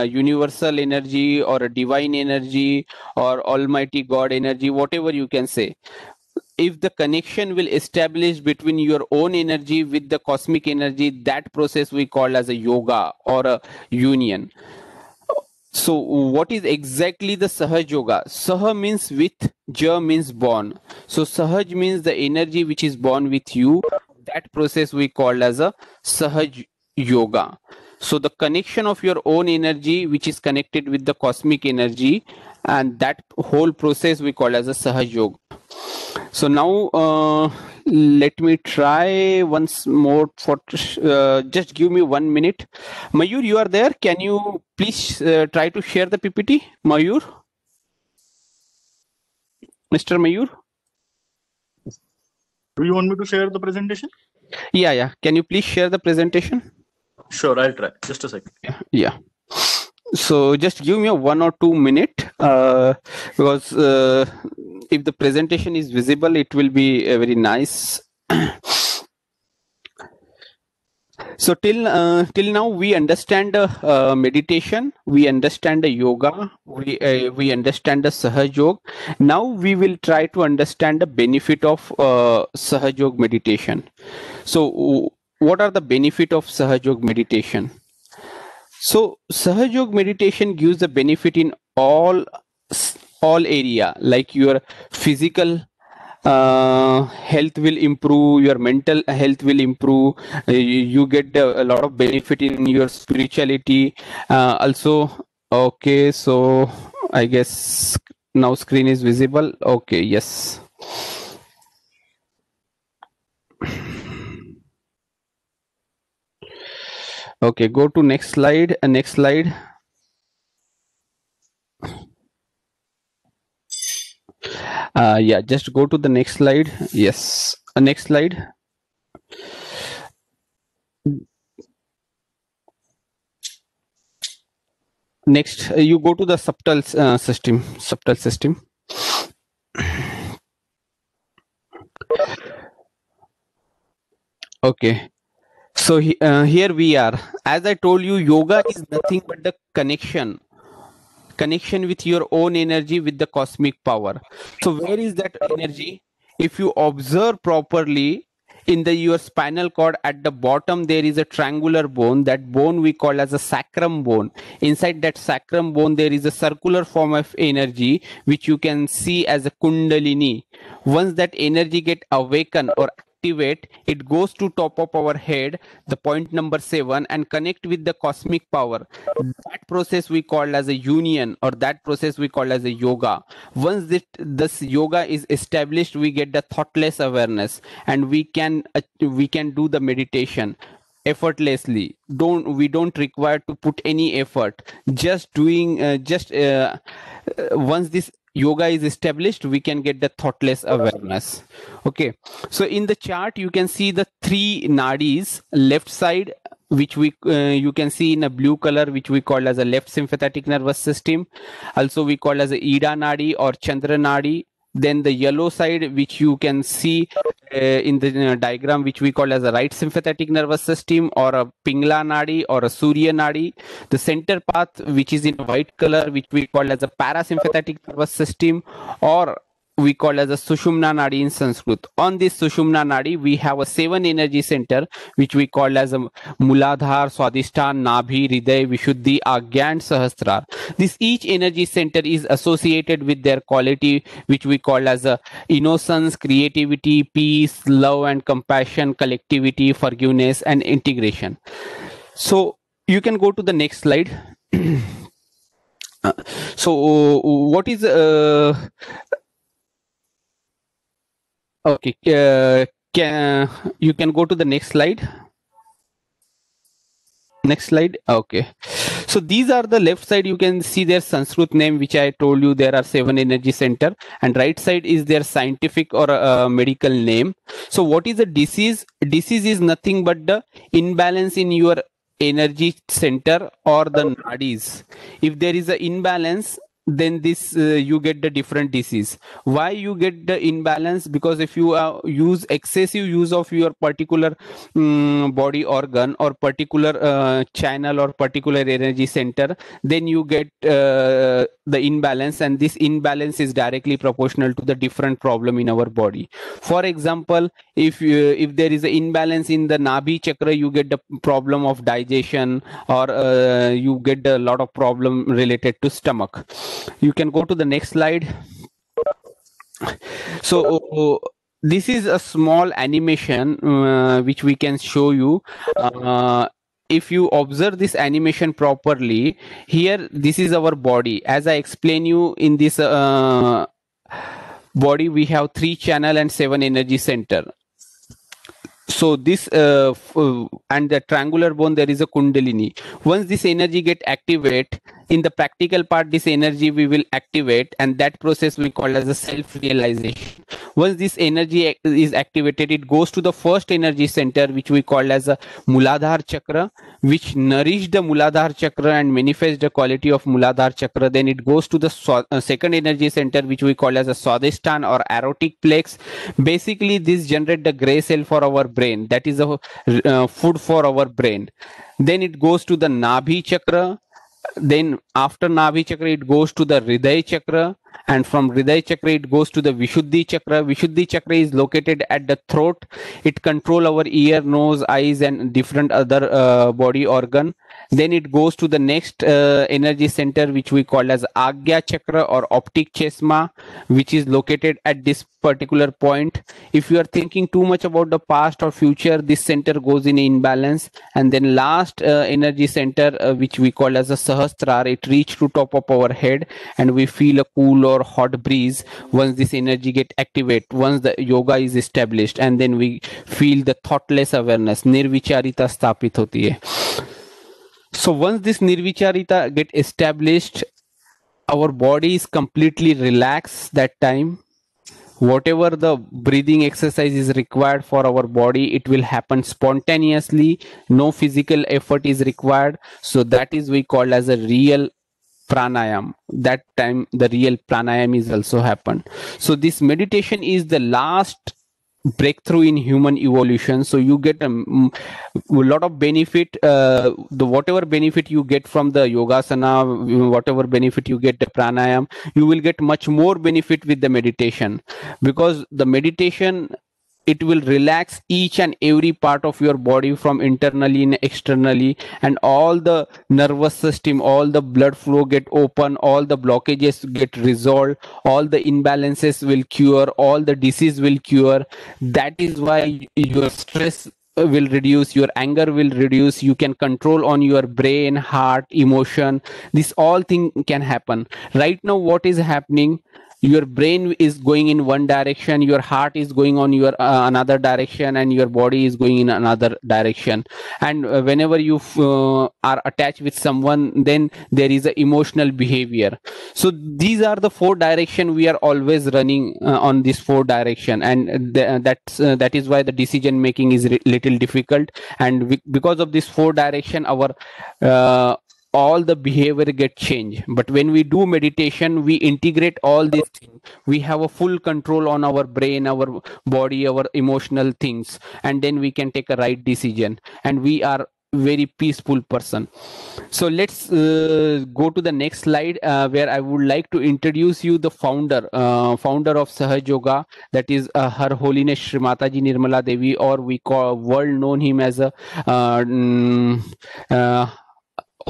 S5: universal energy or a divine energy or almighty God energy, whatever you can say. If the connection will establish between your own energy with the cosmic energy, that process we call as a yoga or a union. So what is exactly the Sahaj Yoga? Saha means with, Ja means born. So Sahaj means the energy which is born with you. That process we call as a Sahaj Yoga. So the connection of your own energy which is connected with the cosmic energy, and that whole process we call as a Sahaj Yoga. So now let me try once more for just give me 1 minute. Mayur, you are there? Can you please try to share the PPT? Mayur? Mr. Mayur?
S6: Do you want me to share the presentation?
S5: Yeah. Can you please share the presentation?
S6: Sure, I'll try. Just a second.
S5: Yeah. So just give me a 1 or 2 minute because if the presentation is visible, it will be very nice. So till now we understand meditation, we understand the yoga, we understand the Sahaj Yoga. Now we will try to understand the benefit of Sahaj Yoga meditation. So what are the benefit of Sahaj Yoga meditation? So Sahaj Yoga meditation gives the benefit in all area, like your physical health will improve, your mental health will improve, you get a lot of benefit in your spirituality also. Okay, so I guess now screen is visible. Okay, yes. Okay, go to next slide. Next slide. Yeah, just go to the next slide. Yes, next slide. Next, you go to the subtle system. Okay, so here we are. As I told you, yoga is nothing but the connection with your own energy with the cosmic power. So where is that energy? If you observe properly, in your spinal cord at the bottom there is a triangular bone. That bone we call as a sacrum bone. Inside that sacrum bone there is a circular form of energy which you can see as a kundalini. Once that energy get awakened or activate, it goes to top of our head, the point number 7, and connect with the cosmic power. That process we call as a union, or that process we call as a yoga. Once this yoga is established, we get the thoughtless awareness, and we can do the meditation effortlessly. We don't require to put any effort. Just doing once this yoga is established, we can get the thoughtless awareness. Okay, so in the chart you can see the 3 nadis. Left side, which we you can see in a blue color, which we call as a left sympathetic nervous system. Also we call as a Ida nadi or Chandra nadi. Then the yellow side, which you can see in the diagram, which we call as a right sympathetic nervous system, or a Pingla nadi or a Surya nadi. The center path, which is in white color, which we call as a parasympathetic nervous system, or we call as a Sushumna nadi in Sanskrit. On this Sushumna nadi, we have a 7 energy center, which we call as a Muladhar, Swadhisthana, Nabhi, Hriday, Vishuddhi, Agya, and Sahasrar. This each energy center is associated with their quality, which we call as a innocence, creativity, peace, love and compassion, collectivity, forgiveness, and integration. So you can go to the next slide. So what is Okay, you can go to the next slide. Next slide. Okay, so these are the left side. You can see their Sanskrit name, which I told you there are 7 energy center, and right side is their scientific or medical name. So what is a disease? Disease is nothing but the imbalance in your energy center or the nadis. If there is an imbalance, then this you get the different disease. Why you get the imbalance? Because if you use excessive use of your particular body organ or particular channel or particular energy center, then you get the imbalance, and this imbalance is directly proportional to the different problem in our body. For example, if there is an imbalance in the Nabhi chakra, you get the problem of digestion, or you get a lot of problem related to stomach. You can go to the next slide. So this is a small animation which we can show you. If you observe this animation properly, here this is our body. As I explain you, in this body we have 3 channel and 7 energy center. So this and the triangular bone, there is a kundalini. Once this energy get activate, in the practical part, this energy we will activate, and that process we call as a self-realization. Once this energy is activated, it goes to the first energy center, which we call as a Muladhara chakra, which nourish the Muladhara chakra and manifest the quality of Muladhara chakra. Then it goes to the second energy center, which we call as a Swadhisthana or aortic plex. Basically, this generate the gray cell for our brain. That is a food for our brain. Then it goes to the Nabhi chakra. Then after Nabhi chakra, it goes to the Hriday chakra, and from Hriday chakra it goes to the Vishuddhi chakra. Vishuddhi chakra is located at the throat. It control our ear, nose, eyes, and different other body organ. Then it goes to the next energy center, which we call as Agya chakra or optic chesma, which is located at this particular point. If you are thinking too much about the past or future, this center goes in imbalance. And then last energy center, which we call as a Sahasrara, it reach to top of our head, and we feel a cool or hot breeze once this energy get activate, once the yoga is established, and then we feel the thoughtless awareness, nirvicharita stapit hoti hai. So once this nirvicharita get established, our body is completely relaxed that time. Whatever the breathing exercise is required for our body, it will happen spontaneously. No physical effort is required. So that is we call as a real pranayam. That time the real pranayam is also happened. So this meditation is the last breakthrough in human evolution. So you get a lot of benefit. The whatever benefit you get from the yogasana, whatever benefit you get the pranayam, you will get much more benefit with the meditation, because the meditation, it will relax each and every part of your body from internally and externally, and all the nervous system, all the blood flow get open, all the blockages get resolved, all the imbalances will cure, all the disease will cure. That is why your stress will reduce, your anger will reduce, you can control on your brain, heart, emotion. This all thing can happen. Right now what is happening, your brain is going in one direction, your heart is going on your another direction, and your body is going in another direction. And whenever you are attached with someone, then there is a emotional behavior. So these are the 4 direction we are always running on this 4 direction, and that is why the decision making is little difficult. And because of this 4 direction, our all the behavior get changed. But when we do meditation, we integrate all these things. We have a full control on our brain, our body, our emotional things, and then we can take a right decision, and we are very peaceful person. So let's go to the next slide, where I would like to introduce you the founder of Sahaj Yoga, that is Her Holiness Shri Mataji Nirmala Devi, or we call world known him as a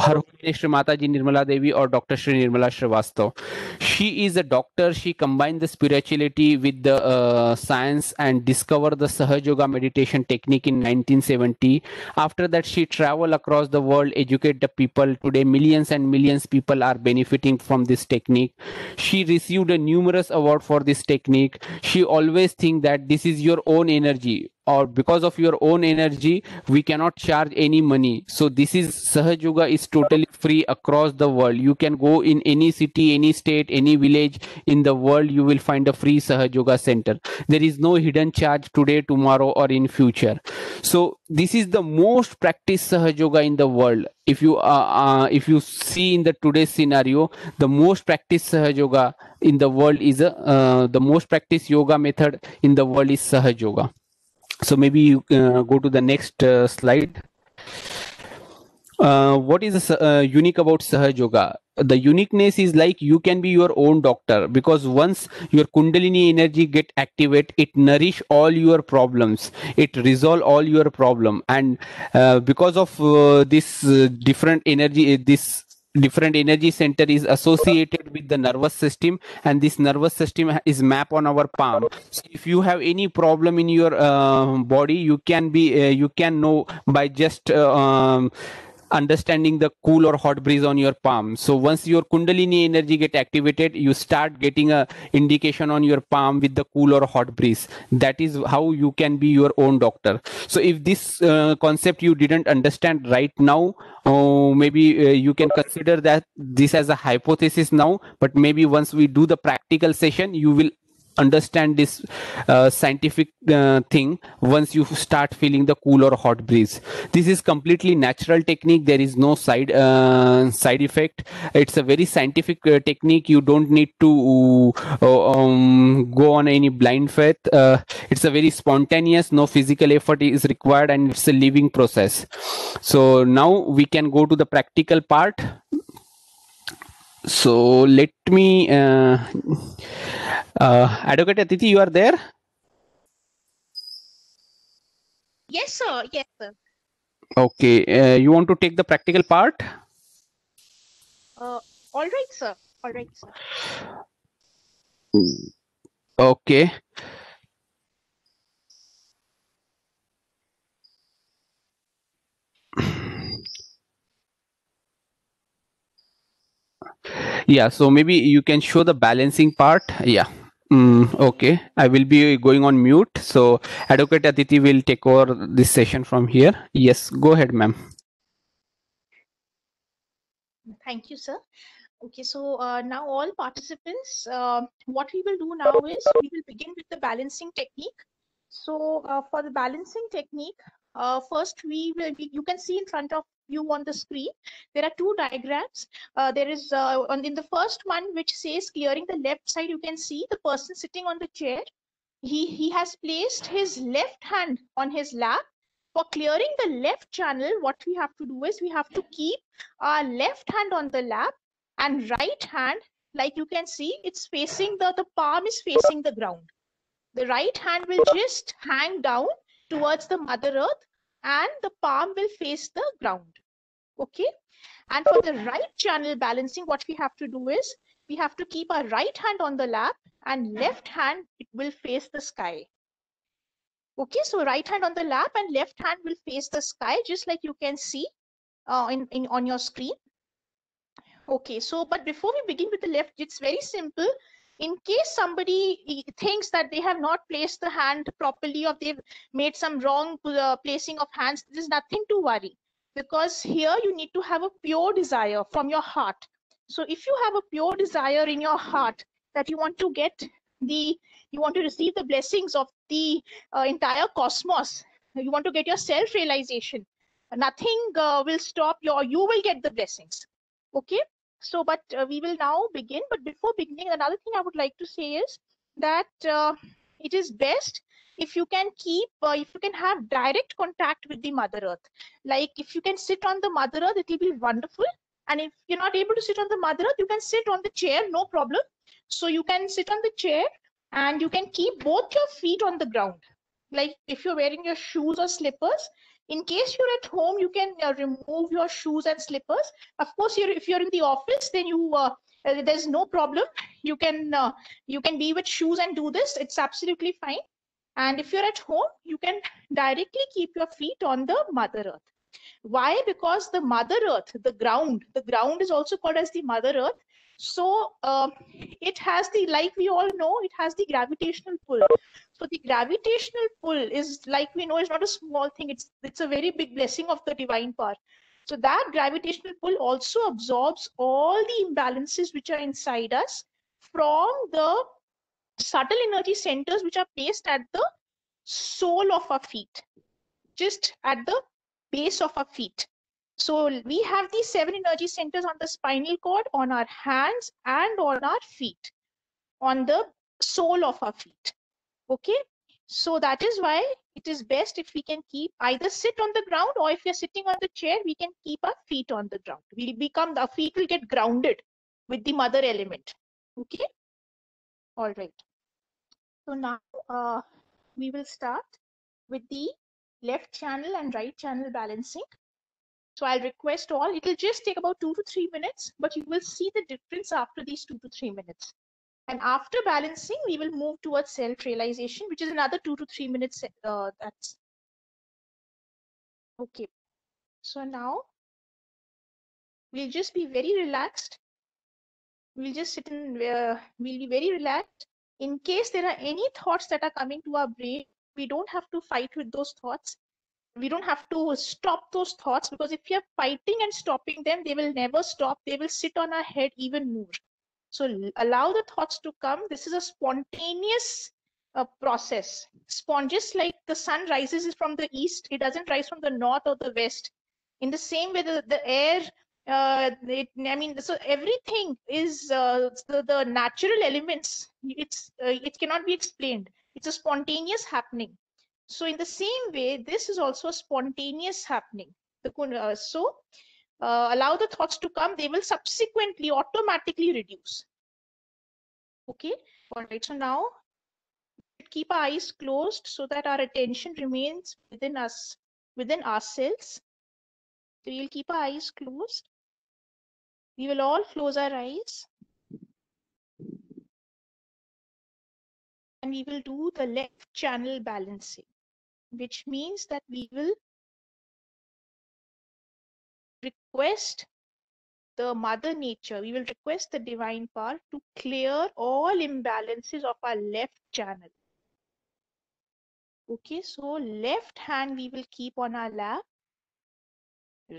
S5: her Holiness Shri Mataji Nirmala Devi or Dr. Shri Nirmala Srivastav. She is a doctor. She combined the spirituality with the science and discovered the Sahaja Yoga meditation technique in 1970. After that, she traveled across the world, educate the people. Today, millions and millions people are benefiting from this technique. She received a numerous award for this technique. She always think that this is your own energy, or because of your own energy we cannot charge any money. So this is Sahaja Yoga is totally free across the world. You can go in any city, any state, any village in the world, you will find a free Sahaja Yoga center. There is no hidden charge today, tomorrow, or in future. So this is the most practiced Sahaja Yoga in the world. If you see in the today's scenario, the most practiced Sahaja Yoga in the world is the most practiced yoga method in the world is Sahaja Yoga. So maybe you go to the next slide. What is unique about Sahaja Yoga? The uniqueness is like you can be your own doctor, because once your Kundalini energy get activate, it nourish all your problems, it resolve all your problem. And because of this different energy, this different energy center is associated with the nervous system, and this nervous system is mapped on our palm. So if you have any problem in your body, you can know by just understanding the cool or hot breeze on your palm. So once your Kundalini energy get activated, you start getting a indication on your palm with the cool or hot breeze. That is how you can be your own doctor. So if this concept you didn't understand right now, maybe you can consider that this as a hypothesis now, but maybe once we do the practical session, you will understand this scientific thing once you start feeling the cool or hot breeze. This is completely natural technique. There is no side effect. It's a very scientific technique. You don't need to go on any blind faith. It's a very spontaneous, no physical effort is required, and it's a living process. So now we can go to the practical part. So let me Advocate Aditi, you are there?
S2: Yes, sir. Yes, sir.
S5: Okay. You want to take the practical part?
S2: All right, sir. All right, sir.
S5: Okay. Yeah, so maybe you can show the balancing part. Yeah. Okay, I will be going on mute. So Advocate Aditi will take over this session from here. Yes, go ahead, ma'am.
S2: Thank you, sir. Okay, so now all participants, what we will do now is we will begin with the balancing technique. So for the balancing technique, first you can see in front of you on the screen, there are two diagrams. There is in the first one which says clearing the left side, you can see the person sitting on the chair. He has placed his left hand on his lap. For clearing the left channel, what we have to do is we have to keep our left hand on the lap, and right hand, like you can see, it's facing the palm is facing the ground. The right hand will just hang down towards the Mother Earth, and the palm will face the ground. Okay. And for the right channel balancing, what we have to do is we have to keep our right hand on the lap, and left hand, it will face the sky. Okay, so right hand on the lap and left hand will face the sky, just like you can see on your screen. Okay, so but before we begin with the left, it's very simple. In case somebody thinks that they have not placed the hand properly, or they've made some wrong placing of hands, there's nothing to worry, because here you need to have a pure desire from your heart. So if you have a pure desire in your heart that you want to receive the blessings of the entire cosmos, you want to get your self-realization, nothing will stop you will get the blessings. Okay. So, but we will now begin. But before beginning, another thing I would like to say is that it is best if you can have direct contact with the Mother Earth. Like if you can sit on the Mother Earth, it will be wonderful. And if you're not able to sit on the Mother Earth, you can sit on the chair, no problem. So you can sit on the chair and you can keep both your feet on the ground. Like if you're wearing your shoes or slippers, In case you're at home, you can remove your shoes and slippers. Of course, if you're in the office, then there's no problem. You can be with shoes and do this. It's absolutely fine. And if you're at home, you can directly keep your feet on the Mother Earth. Why? Because the Mother Earth, the ground is also called as the Mother Earth. So it has like we all know, it has the gravitational pull. So the gravitational pull is, like we know, is not a small thing. It's a very big blessing of the divine power. So that gravitational pull also absorbs all the imbalances which are inside us from the subtle energy centers which are placed at the sole of our feet, just at the base of our feet. So we have these 7 energy centers on the spinal cord, on our hands, and on our feet, on the sole of our feet. Okay, so that is why it is best if we can keep either sit on the ground, or if you're sitting on the chair, we can keep our feet on the ground. Our feet will get grounded with the mother element. Okay, all right. So now we will start with the left channel and right channel balancing. So I'll request all, it will just take about 2 to 3 minutes, but you will see the difference after these 2 to 3 minutes. And after balancing, we will move towards self-realization, which is another 2 to 3 minutes. That's okay. So now we'll just be very relaxed. We'll just sit in, we'll be very relaxed. In case there are any thoughts that are coming to our brain, we don't have to fight with those thoughts. We don't have to stop those thoughts, because if you're fighting and stopping them, they will never stop. They will sit on our head even more. So allow the thoughts to come. This is a spontaneous process. Just like the sun rises from the east, it doesn't rise from the north or the west. In the same way, the air, so everything is the natural elements. It cannot be explained. It's a spontaneous happening. So in the same way, this is also a spontaneous happening. Allow the thoughts to come. They will subsequently automatically reduce. Okay, all right. So now keep our eyes closed so that our attention remains within us, within ourselves. So we'll keep our eyes closed. We will all close our eyes. And we will do the left channel balancing, which means that we will request the Mother Nature, we will request the divine power to clear all imbalances of our left channel. Okay, so left hand we will keep on our lap.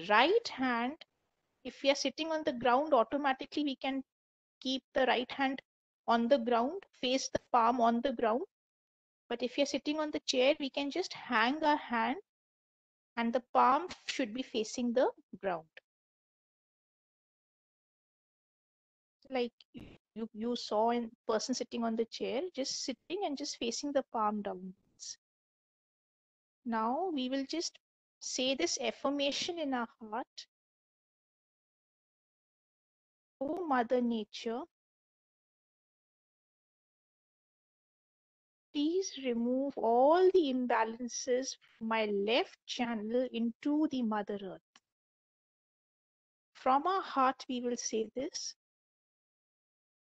S2: Right hand, if we are sitting on the ground, automatically we can keep the right hand on the ground, face the palm on the ground. But if you're sitting on the chair, we can just hang our hand and the palm should be facing the ground. Like you saw in person sitting on the chair, just sitting and just facing the palm downwards. Now we will just say this affirmation in our heart. Oh Mother Nature, please remove all the imbalances from my left channel into the Mother Earth. From our heart we will say this.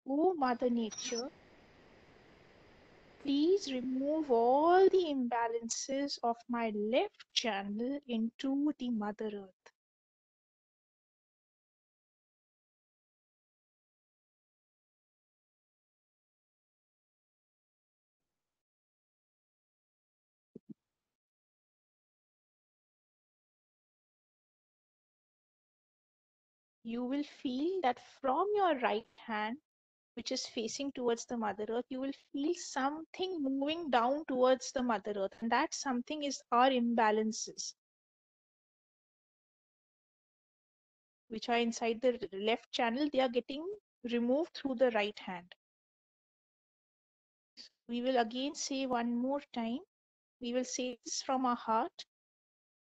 S2: Oh Mother Nature, please remove all the imbalances of my left channel into the Mother Earth. You will feel that from your right hand, which is facing towards the Mother Earth, you will feel something moving down towards the Mother Earth, and that something is our imbalances, which are inside the left channel. They are getting removed through the right hand. We will again say one more time. We will say this from our heart.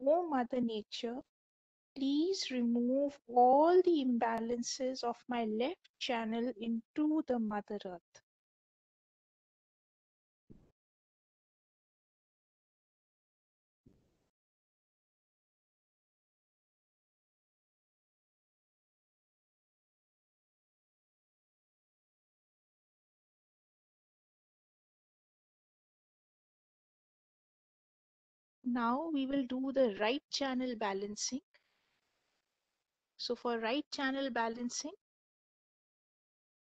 S2: Oh Mother Nature, please remove all the imbalances of my left channel into the Mother Earth. Now we will do the right channel balancing. So for right channel balancing,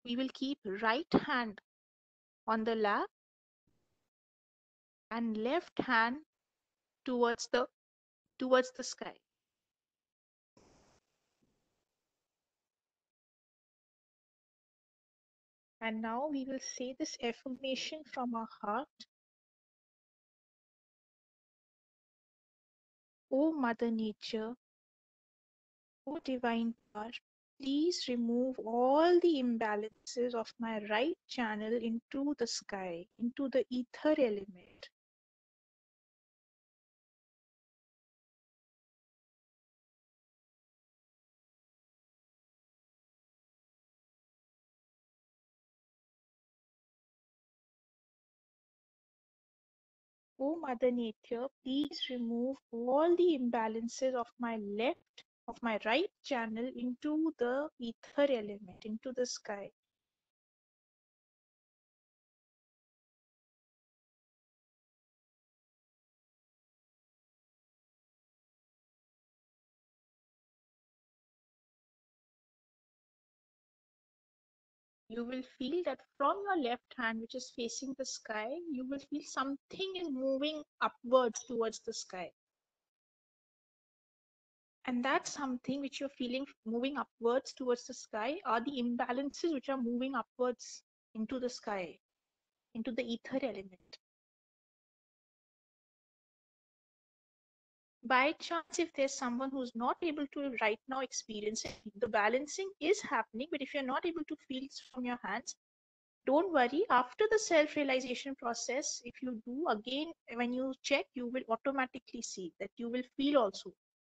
S2: we will keep right hand on the lap and left hand towards the sky. And now we will say this affirmation from our heart. O Mother Nature, O Divine Power, please remove all the imbalances of my right channel into the sky, into the ether element. O Mother Nature, please remove all the imbalances of my right channel into the ether element, into the sky. You will feel that from your left hand, which is facing the sky, you will feel something is moving upwards towards the sky. And that's something which you're feeling moving upwards towards the sky are the imbalances which are moving upwards into the sky, into the ether element. By chance, if there's someone who's not able to right now experience it, the balancing is happening, but if you're not able to feel it from your hands, don't worry. After the self-realization process, if you do again, when you check, you will automatically see that you will feel also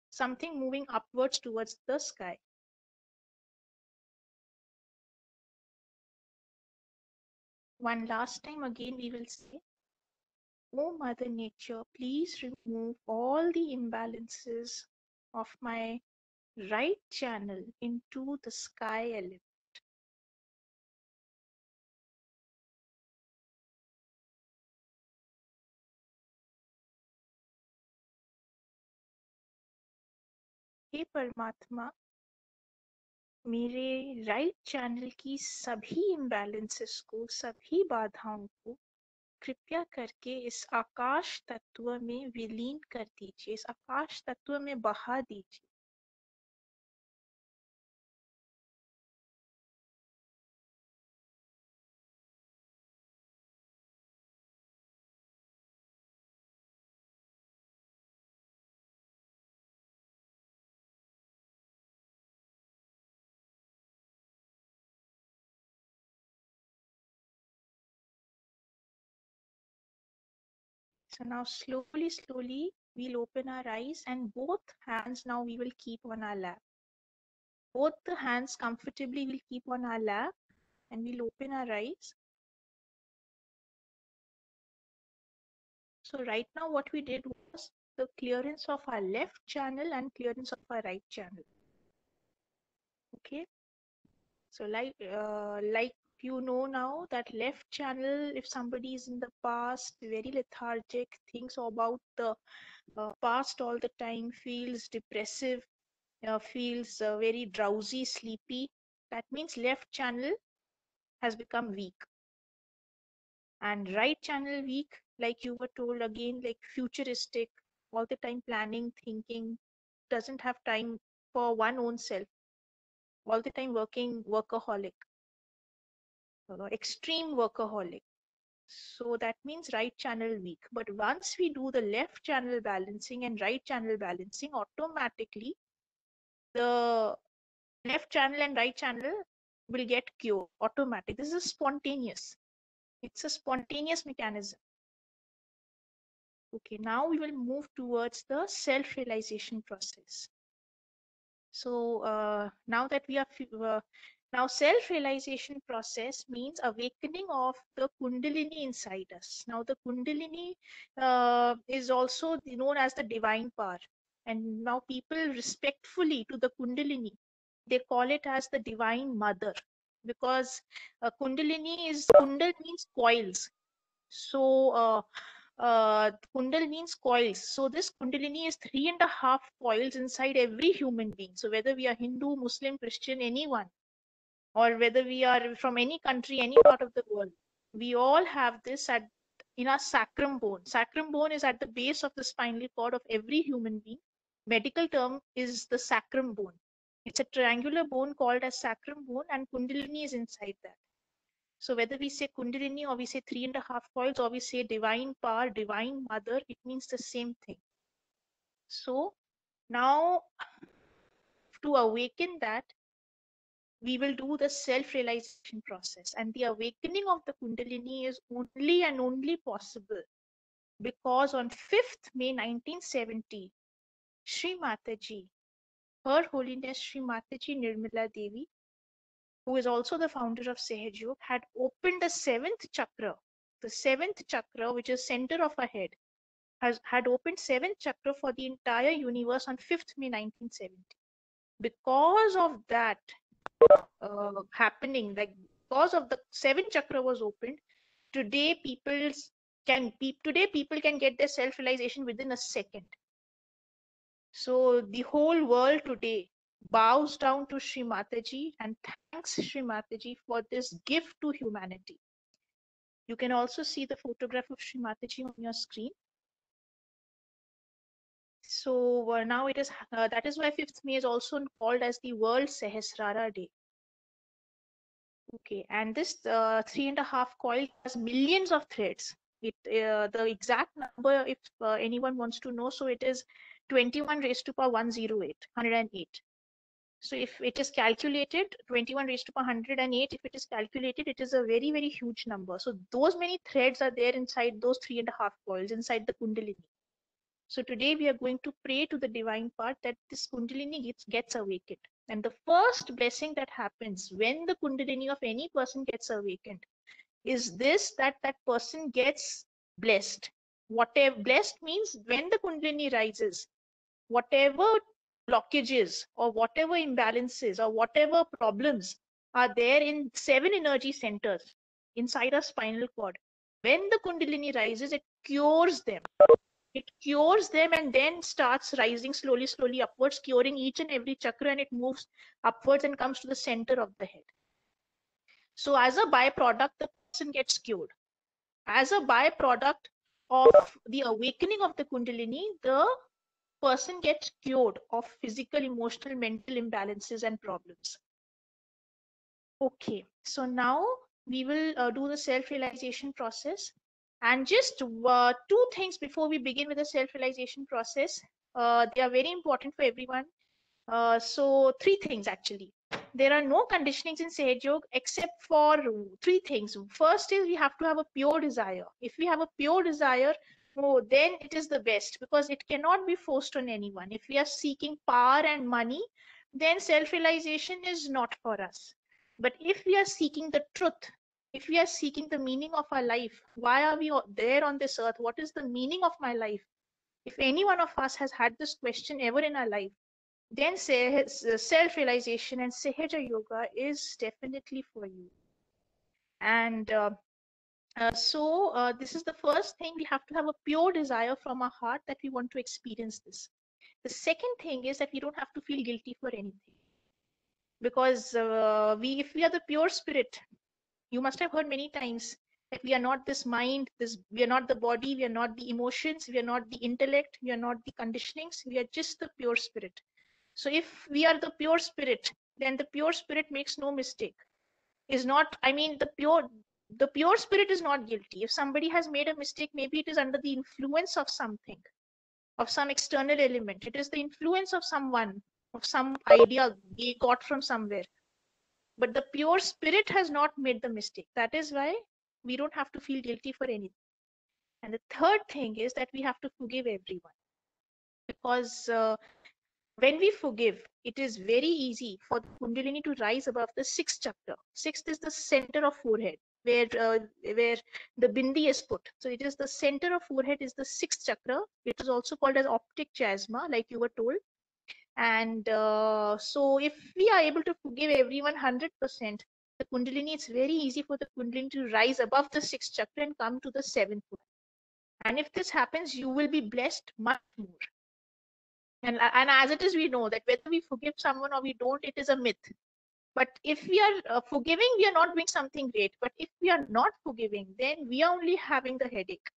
S2: something moving upwards towards the sky. One last time again, we will say, O Mother Nature, please remove all the imbalances of my right channel into the sky element. हे परमात्मा, मेरे right channel की सभी imbalances को, सभी बाधाओं को कृपया करके इस आकाश तत्व में विलीन कर दीजिए, इस आकाश तत्व में बहा दीजिए. So now slowly we'll open our eyes and both hands now we will keep on our lap. Both the hands comfortably we'll keep on our lap and we'll open our eyes. So right now what we did was the clearance of our left channel and clearance of our right channel. Okay. So like you know now that left channel, if somebody is in the past, very lethargic, thinks about the past all the time, feels depressive, feels very drowsy, sleepy, that means left channel has become weak. And right channel weak, like you were told again, like futuristic, all the time planning, thinking, doesn't have time for one own self, all the time working, workaholic, extreme workaholic. So that means right channel weak. But once we do the left channel balancing and right channel balancing, automatically the left channel and right channel will get cured automatic. This is spontaneous. It's a spontaneous mechanism. Okay, now we will move towards the self-realization process. So now that we are now self-realization process means awakening of the Kundalini inside us. Now the Kundalini is also known as the divine power, and now people respectfully to the Kundalini, they call it as the divine mother, because Kundalini is, Kundal means coils. So Kundal means coils. So this Kundalini is 3.5 coils inside every human being. So whether we are Hindu, Muslim, Christian, anyone, or whether we are from any country, any part of the world, we all have this in our sacrum bone. Sacrum bone is at the base of the spinal cord of every human being. Medical term is the sacrum bone. It's a triangular bone called as sacrum bone, and Kundalini is inside that. So whether we say Kundalini or we say 3.5 coils or we say divine power, divine mother, it means the same thing. So now to awaken that, we will do the self-realization process. And the awakening of the Kundalini is only and only possible because on 5th May 1970, Sri Mataji, Her Holiness Sri Mataji Nirmala Devi, who is also the founder of Sahaj Yoga, had opened the 7th chakra. The 7th chakra, which is center of our head, had opened 7th chakra for the entire universe on 5th May 1970. Because of that happening, like because of the 7th chakra was opened, today people can get their self-realization within a second. So the whole world today bows down to Sri Mataji and thanks Sri Mataji for this gift to humanity. You can also see the photograph of Sri Mataji on your screen. So now it is that is why 5th May is also called as the World Sahasrara Day. Okay, and this 3.5 coil has millions of threads. The exact number, if anyone wants to know, so it is 21 raised to power 108. So if it is calculated, 21 raised to power 108, if it is calculated, it is a very, very huge number. So those many threads are there inside those 3.5 coils, inside the Kundalini. So today we are going to pray to the divine part that this Kundalini gets awakened. And the first blessing that happens when the Kundalini of any person gets awakened is this, that person gets blessed. Whatever blessed means, when the Kundalini rises, whatever blockages or whatever imbalances or whatever problems are there in 7 energy centers inside our spinal cord, when the Kundalini rises, it cures them. It cures them and then starts rising slowly, slowly upwards, curing each and every chakra, and it moves upwards and comes to the center of the head. So as a byproduct, the person gets cured. As a byproduct of the awakening of the Kundalini, the person gets cured of physical, emotional, mental imbalances and problems. Okay, so now we will do the self-realization process. And just 2 things before we begin with the self-realization process. They are very important for everyone. So 3 things actually. There are no conditionings in Sahaj Yoga except for 3 things. First is we have to have a pure desire. If we have a pure desire, then it is the best because it cannot be forced on anyone. If we are seeking power and money, then self-realization is not for us. But if we are seeking the truth, if we are seeking the meaning of our life, why are we there on this earth? What is the meaning of my life? If any one of us has had this question ever in our life, then self-realization and Sahaja Yoga is definitely for you. And so this is the first thing. We have to have a pure desire from our heart that we want to experience this. The second thing is that we don't have to feel guilty for anything. Because if we are the pure spirit, you must have heard many times that we are not this mind, we are not the body, we are not the emotions, we are not the intellect, we are not the conditionings, we are just the pure spirit. So if we are the pure spirit, then the pure spirit makes no mistake. The pure spirit is not guilty. If somebody has made a mistake, maybe it is under the influence of something, of some external element. It is the influence of someone, of some idea they got from somewhere. But the pure spirit has not made the mistake. That is why we don't have to feel guilty for anything. And the third thing is that we have to forgive everyone. Because when we forgive, it is very easy for the Kundalini to rise above the 6th chakra. 6th is the center of forehead, where the bindi is put. So it is the center of forehead is the 6th chakra. It is also called as optic chiasma, like you were told. And so if we are able to forgive everyone 100%, the Kundalini, it's very easy for the Kundalini to rise above the 6th chakra and come to the 7th one. And if this happens, you will be blessed much more. And as it is, we know that whether we forgive someone or we don't, it is a myth. But if we are forgiving, we are not doing something great. But if we are not forgiving, then we are only having the headache.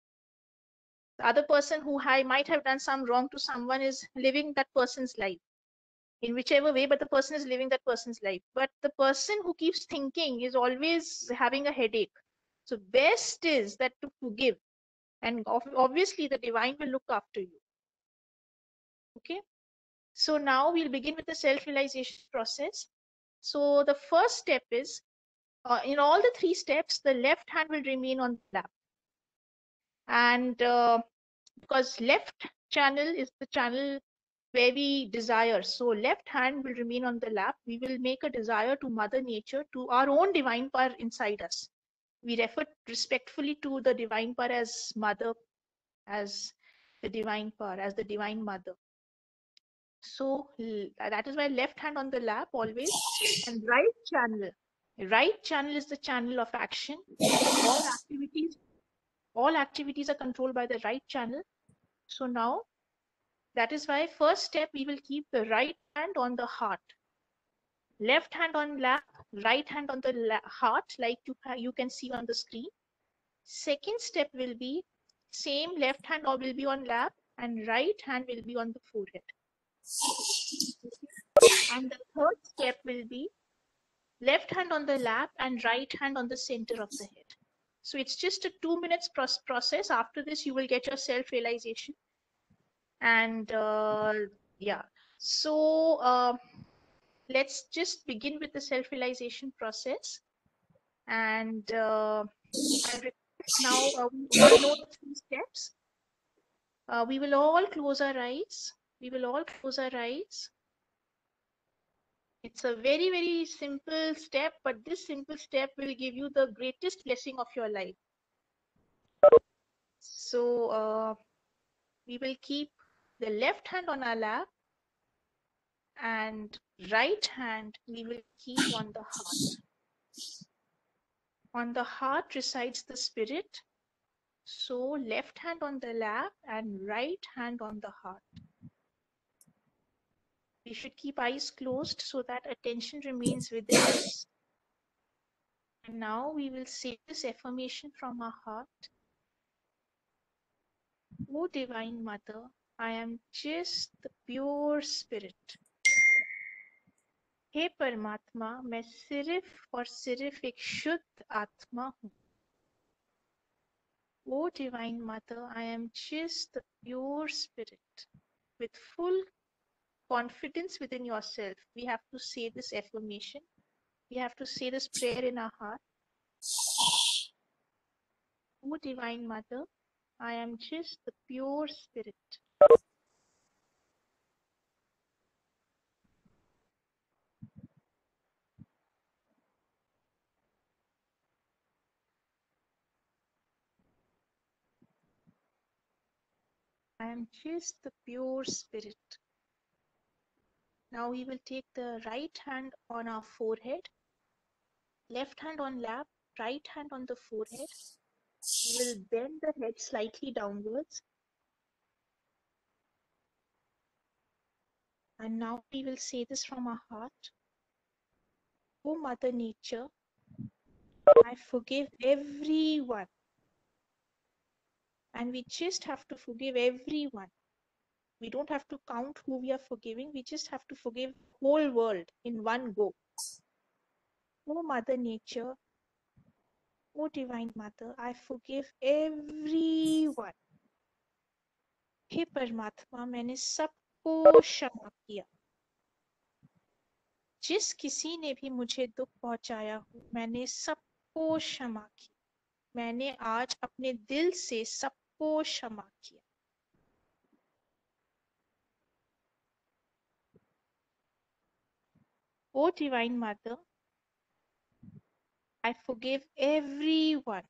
S2: The other person who might have done some wrong to someone is living that person's life in whichever way, but the person is living that person's life. But the person who keeps thinking is always having a headache. So best is that to forgive, and obviously the divine will look after you. Okay. So now we'll begin with the self-realization process. So the first step is, in all the 3 steps, the left hand will remain on the lap. And because left channel is the channel where we desire, so left hand will remain on the lap. We will make a desire to Mother Nature, to our own divine power inside us. We refer respectfully to the divine power as Mother, as the divine power, as the divine Mother. So that is why left hand on the lap always, and right channel. Right channel is the channel of action. All activities are controlled by the right channel. So now, that is why first step, we will keep the right hand on the heart. Left hand on lap, right hand on the heart, like you can see on the screen. Second step will be same, left hand will be on lap and right hand will be on the forehead. And the third step will be left hand on the lap and right hand on the center of the head. So it's just a 2 minutes process. After this, you will get your self-realization. And yeah, so let's just begin with the self-realization process. And I'll repeat now, we all know the 3 steps. We will all close our eyes. We will all close our eyes. It's a very, very simple step, but this simple step will give you the greatest blessing of your life. So we will keep the left hand on our lap and right hand we will keep on the heart. On the heart resides the spirit. So left hand on the lap and right hand on the heart. We should keep eyes closed so that attention remains within us. And now we will say this affirmation from our heart. O Divine Mother, I am just the pure spirit. हे परमात्मा, मैं सिर्फ और सिर्फ एक शुद्ध आत्मा हूँ. O Divine Mother, I am just the pure spirit. With full confidence within yourself, we have to say this affirmation. We have to say this prayer in our heart. O Divine Mother, I am just the pure spirit. I am just the pure spirit. Now we will take the right hand on our forehead, left hand on lap, right hand on the forehead. We will bend the head slightly downwards. And now we will say this from our heart. O Mother Nature, I forgive everyone. And we just have to forgive everyone. We don't have to count who we are forgiving. We just have to forgive the whole world in one go. O Mother Nature, O Divine Mother, I forgive everyone. हे परमात्मा, मैंने सबको क्षमा किया. जिस किसी ने भी मुझे दुख पहुंचाया हो, मैंने सबको क्षमा की. मैंने आज अपने दिल से सबको क्षमा किया. O Divine Mother, I forgive everyone.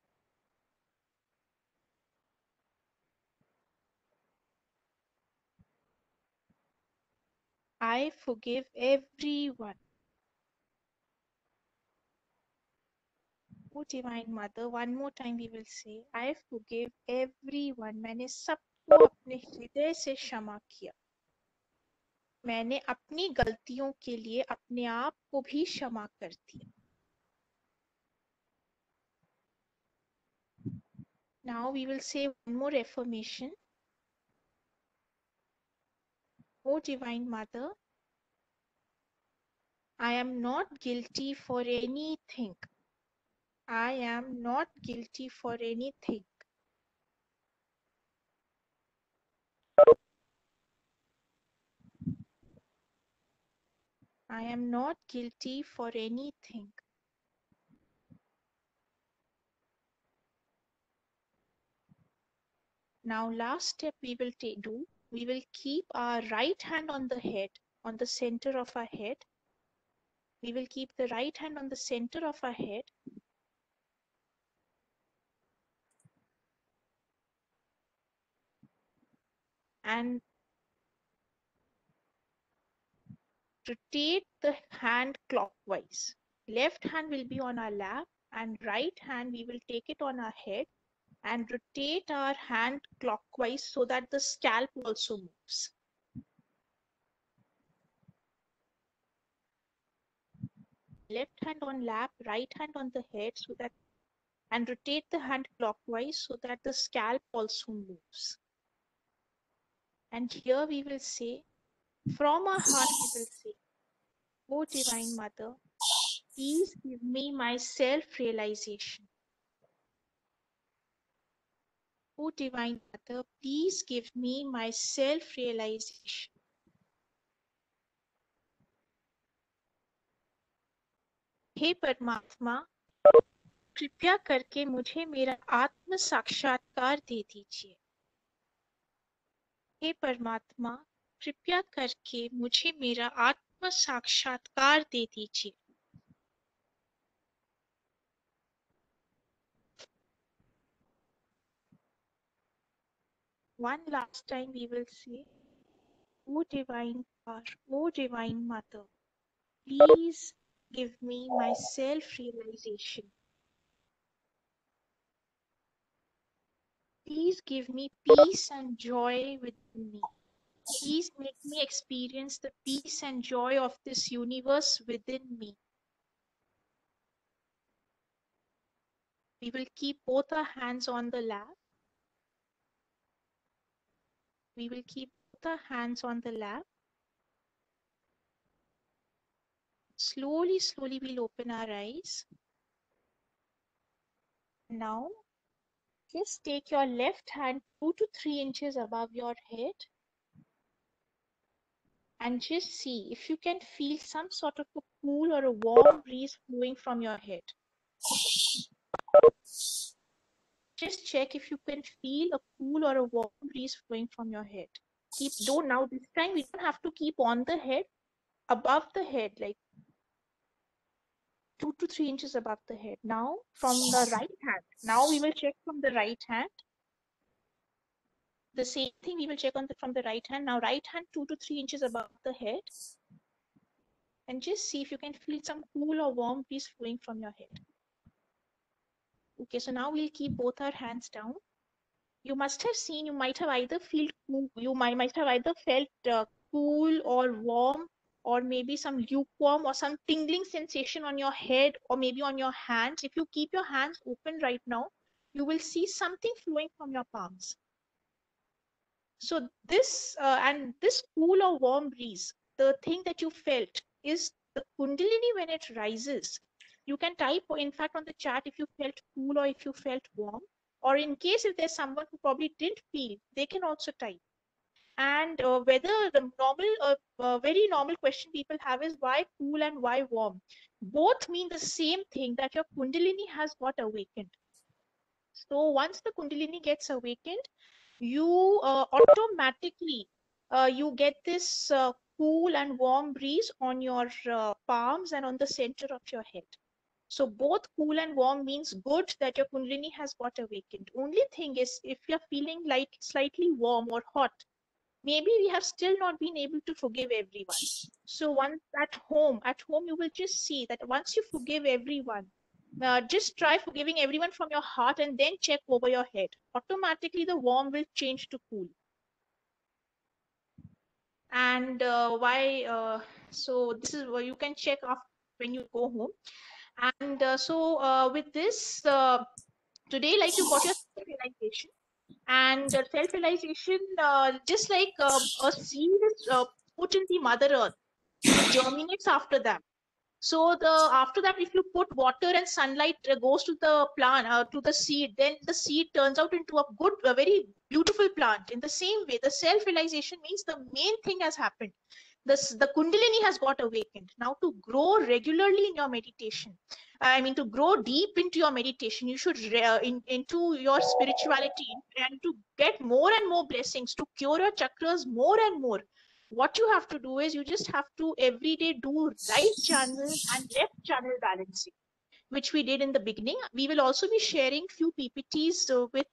S2: I forgive everyone. O Divine Mother, one more time we will say, I forgive everyone. मैंने सबको अपने हृदय से क्षमा किया. मैंने अपनी गलतियों के लिए अपने आप को भी क्षमा कर दिया. Now we will say one more affirmation. O Divine Mother, I am not guilty for anything. I am not guilty for anything. I am not guilty for anything. Now last step we will do. We will keep our right hand on the head, on the center of our head. We will keep the right hand on the center of our head. And rotate the hand clockwise. Left hand will be on our lap and right hand we will take it on our head and rotate our hand clockwise so that the scalp also moves. Left hand on lap, right hand on the head so that, and rotate the hand clockwise so that the scalp also moves. And here we will say, from our heart we will say, O Divine Mother, please give me my self-realization. O Divine Mother, please give me my self-realization. हे परमात्मा, कृपया करके मुझे मेरा आत्म साक्षात्कार दे दीजिए. हे परमात्मा, कृपया करके मुझे मेरा आत्म साक्षात्कार दे दीजिए. One last time we will say, O Divine Power, O Divine Mother, please give me my self-realization. Please give me peace and joy within me. Please make me experience the peace and joy of this universe within me. We will keep both our hands on the lap. We will keep both our hands on the lap. Slowly, slowly we'll open our eyes. Now, just take your left hand 2 to 3 inches above your head and just see if you can feel some sort of a cool or a warm breeze flowing from your head. Just check if you can feel a cool or a warm breeze flowing from your head. Now this time we don't have to keep on the head, above the head, like 2 to 3 inches above the head. Now from the right hand, now we will check from the right hand. The same thing we will check from the right hand. Now right hand 2 to 3 inches above the head. And just see if you can feel some cool or warm breeze flowing from your head. Okay, so now we'll keep both our hands down. You must have seen, you might have either felt cool, cool or warm, or maybe some lukewarm or some tingling sensation on your head or maybe on your hands. If you keep your hands open right now, you will see something flowing from your palms. So this this cool or warm breeze, the thing that you felt is the Kundalini when it rises. You can type, in fact, on the chat if you felt cool or if you felt warm. Or in case if there's someone who probably didn't feel, they can also type. And whether the very normal question people have is why cool and why warm? Both mean the same thing, that your Kundalini has got awakened. So once the Kundalini gets awakened, you automatically you get this cool and warm breeze on your palms and on the center of your head. So both cool and warm means good, that your Kundalini has got awakened. Only thing is, if you're feeling like slightly warm or hot, maybe we have still not been able to forgive everyone. So once at home you will just see that once you forgive everyone, just try forgiving everyone from your heart and then check over your head. Automatically, the warm will change to cool. And so this is where you can check after when you go home. And with this, today, like you got your self-realization. And self-realization, just like a seed is put in the Mother Earth, it germinates after that. So after that, if you put water and sunlight goes to the plant, to the seed, then the seed turns out into a very beautiful plant. In the same way, the self-realization means the main thing has happened. The Kundalini has got awakened. Now, to grow regularly in your meditation, to grow deep into your meditation, you should into your spirituality and to get more and more blessings, to cure your chakras more and more. What you have to do is you just have to every day do right channel and left channel balancing, which we did in the beginning. We will also be sharing few PPTs with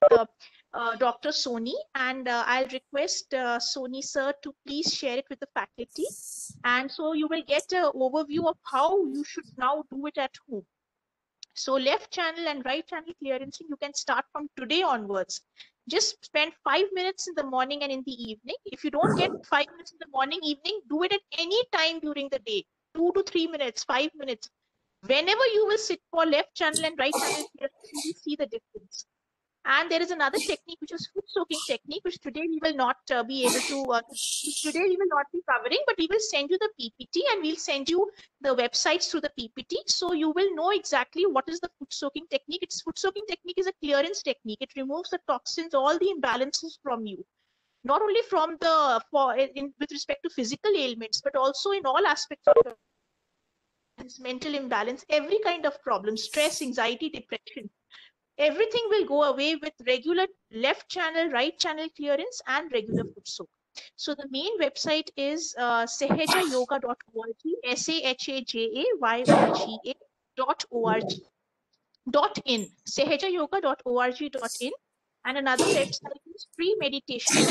S2: Dr. Soni, and I'll request Soni sir to please share it with the faculty. And so you will get an overview of how you should now do it at home. So left channel and right channel clearancing, you can start from today onwards. Just spend 5 minutes in the morning and in the evening. If you don't get 5 minutes in the morning, evening, do it at any time during the day. 2 to 3 minutes, 5 minutes. Whenever you will sit for left channel and right channel clearancing, you will see the difference. And there is another technique, which is foot soaking technique, which today we will not be able to, today we will not be covering, but we will send you the PPT and we'll send you the websites through the PPT. So you will know exactly what is the foot soaking technique. Foot soaking technique is a clearance technique. It removes the toxins, all the imbalances from you. Not only from with respect to physical ailments, but also in all aspects of your mental imbalance, every kind of problem, stress, anxiety, depression. Everything will go away with regular left channel, right channel clearance and regular foot soak. So the main website is sahajayoga.org, sahajayoga.org.in, sahajayoga.org.in, and another website is free meditation.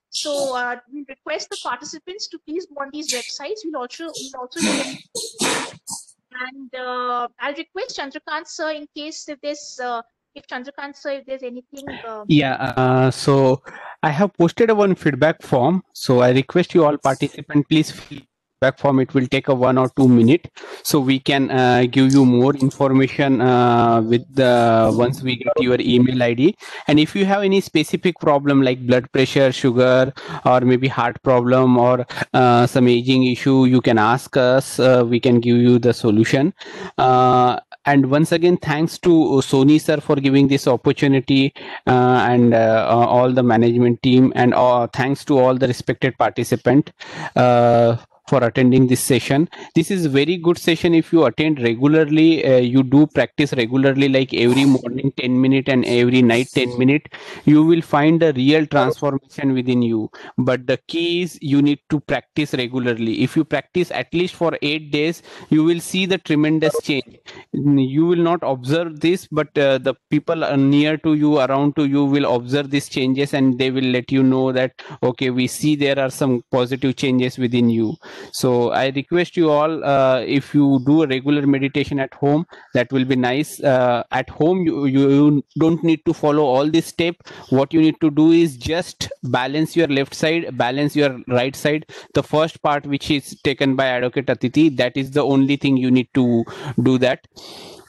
S2: So we request the participants to please go on these websites. We'll also and I'll request Chandrakant sir in case if there's Chandrakant sir, if there's anything.
S5: So I have posted one feedback form. So I request you all participants, please fill feedback form. It will take a 1 or 2 minutes, so we can give you more information once we get your email ID. And if you have any specific problem like blood pressure, sugar, or maybe heart problem, or some aging issue, you can ask us. We can give you the solution. And once again, thanks to Soni sir for giving this opportunity, and all the management team, and thanks to all the respected participants for attending this session. This is a very good session. If you attend regularly, you do practice regularly, like every morning 10 minutes and every night 10 minutes, you will find a real transformation within you. But the key is you need to practice regularly. If you practice at least for 8 days, you will see the tremendous change. You will not observe this, but the people near to you, around to you, will observe these changes, and they will let you know that, okay, we see there are some positive changes within you. So I request you all, if you do a regular meditation at home, that will be nice. At home, you don't need to follow all this step. What you need to do is just balance your left side, balance your right side. The first part, which is taken by Advocate Atiti, that is the only thing you need to do that.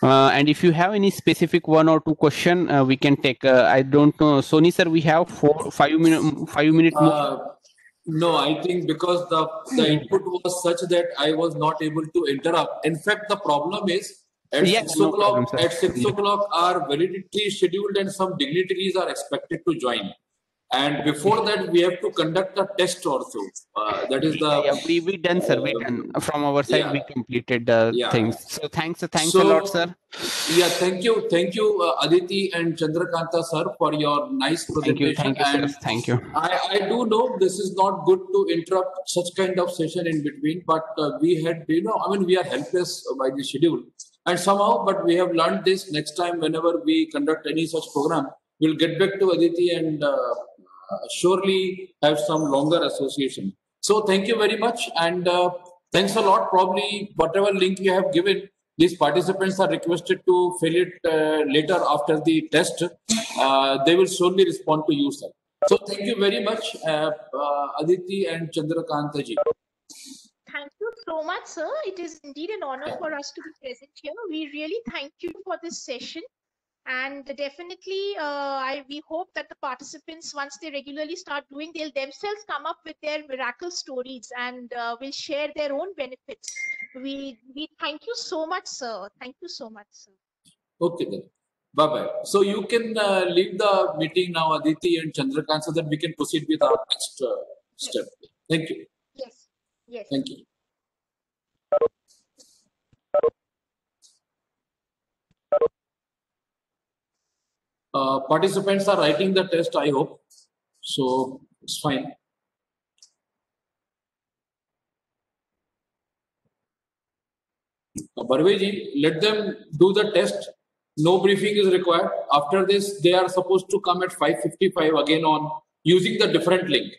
S5: And if you have any specific 1 or 2 question, we can take. I don't know, Soni sir, we have 5 minutes more.
S1: No, I think because the input was such that I was not able to interrupt. In fact, the problem is at 6 o'clock. At 6 o'clock, our validity scheduled, and some dignitaries are expected to join. And before that, we have to conduct a test also. That is the
S5: we done, sir. We done from our side. We completed things. So thanks a lot, sir.
S1: Yeah, thank you, Aditi and Chandrakanta sir, for your nice presentation.
S5: Thank you.
S1: I do know this is not good to interrupt such kind of session in between, but we had, we are helpless by the schedule, and somehow, but we have learned this. Next time, whenever we conduct any such program, we'll get back to Aditi and surely have some longer association. So thank you very much. And Thanks a lot. Probably whatever link you have given, these participants are requested to fill it later after the test. They will surely respond to you, sir. So thank you very much, Aditi and Chandrakanta ji.
S2: Thank you so much, sir. It is indeed an honor for us to be present here. We really thank you for this session. And definitely, we hope that the participants, once they regularly start doing, they'll themselves come up with their miracle stories and will share their own benefits. We thank you so much, sir. Thank you so much, sir.
S1: Okay then. Bye bye. So you can leave the meeting now, Aditi and Chandrakant, so that we can proceed with our next step. Thank you.
S2: Yes. Yes.
S1: Thank you. Participants are writing the test, I hope. So it's fine. Barveji, let them do the test. No briefing is required. After this, they are supposed to come at 5:55 again on using the different link.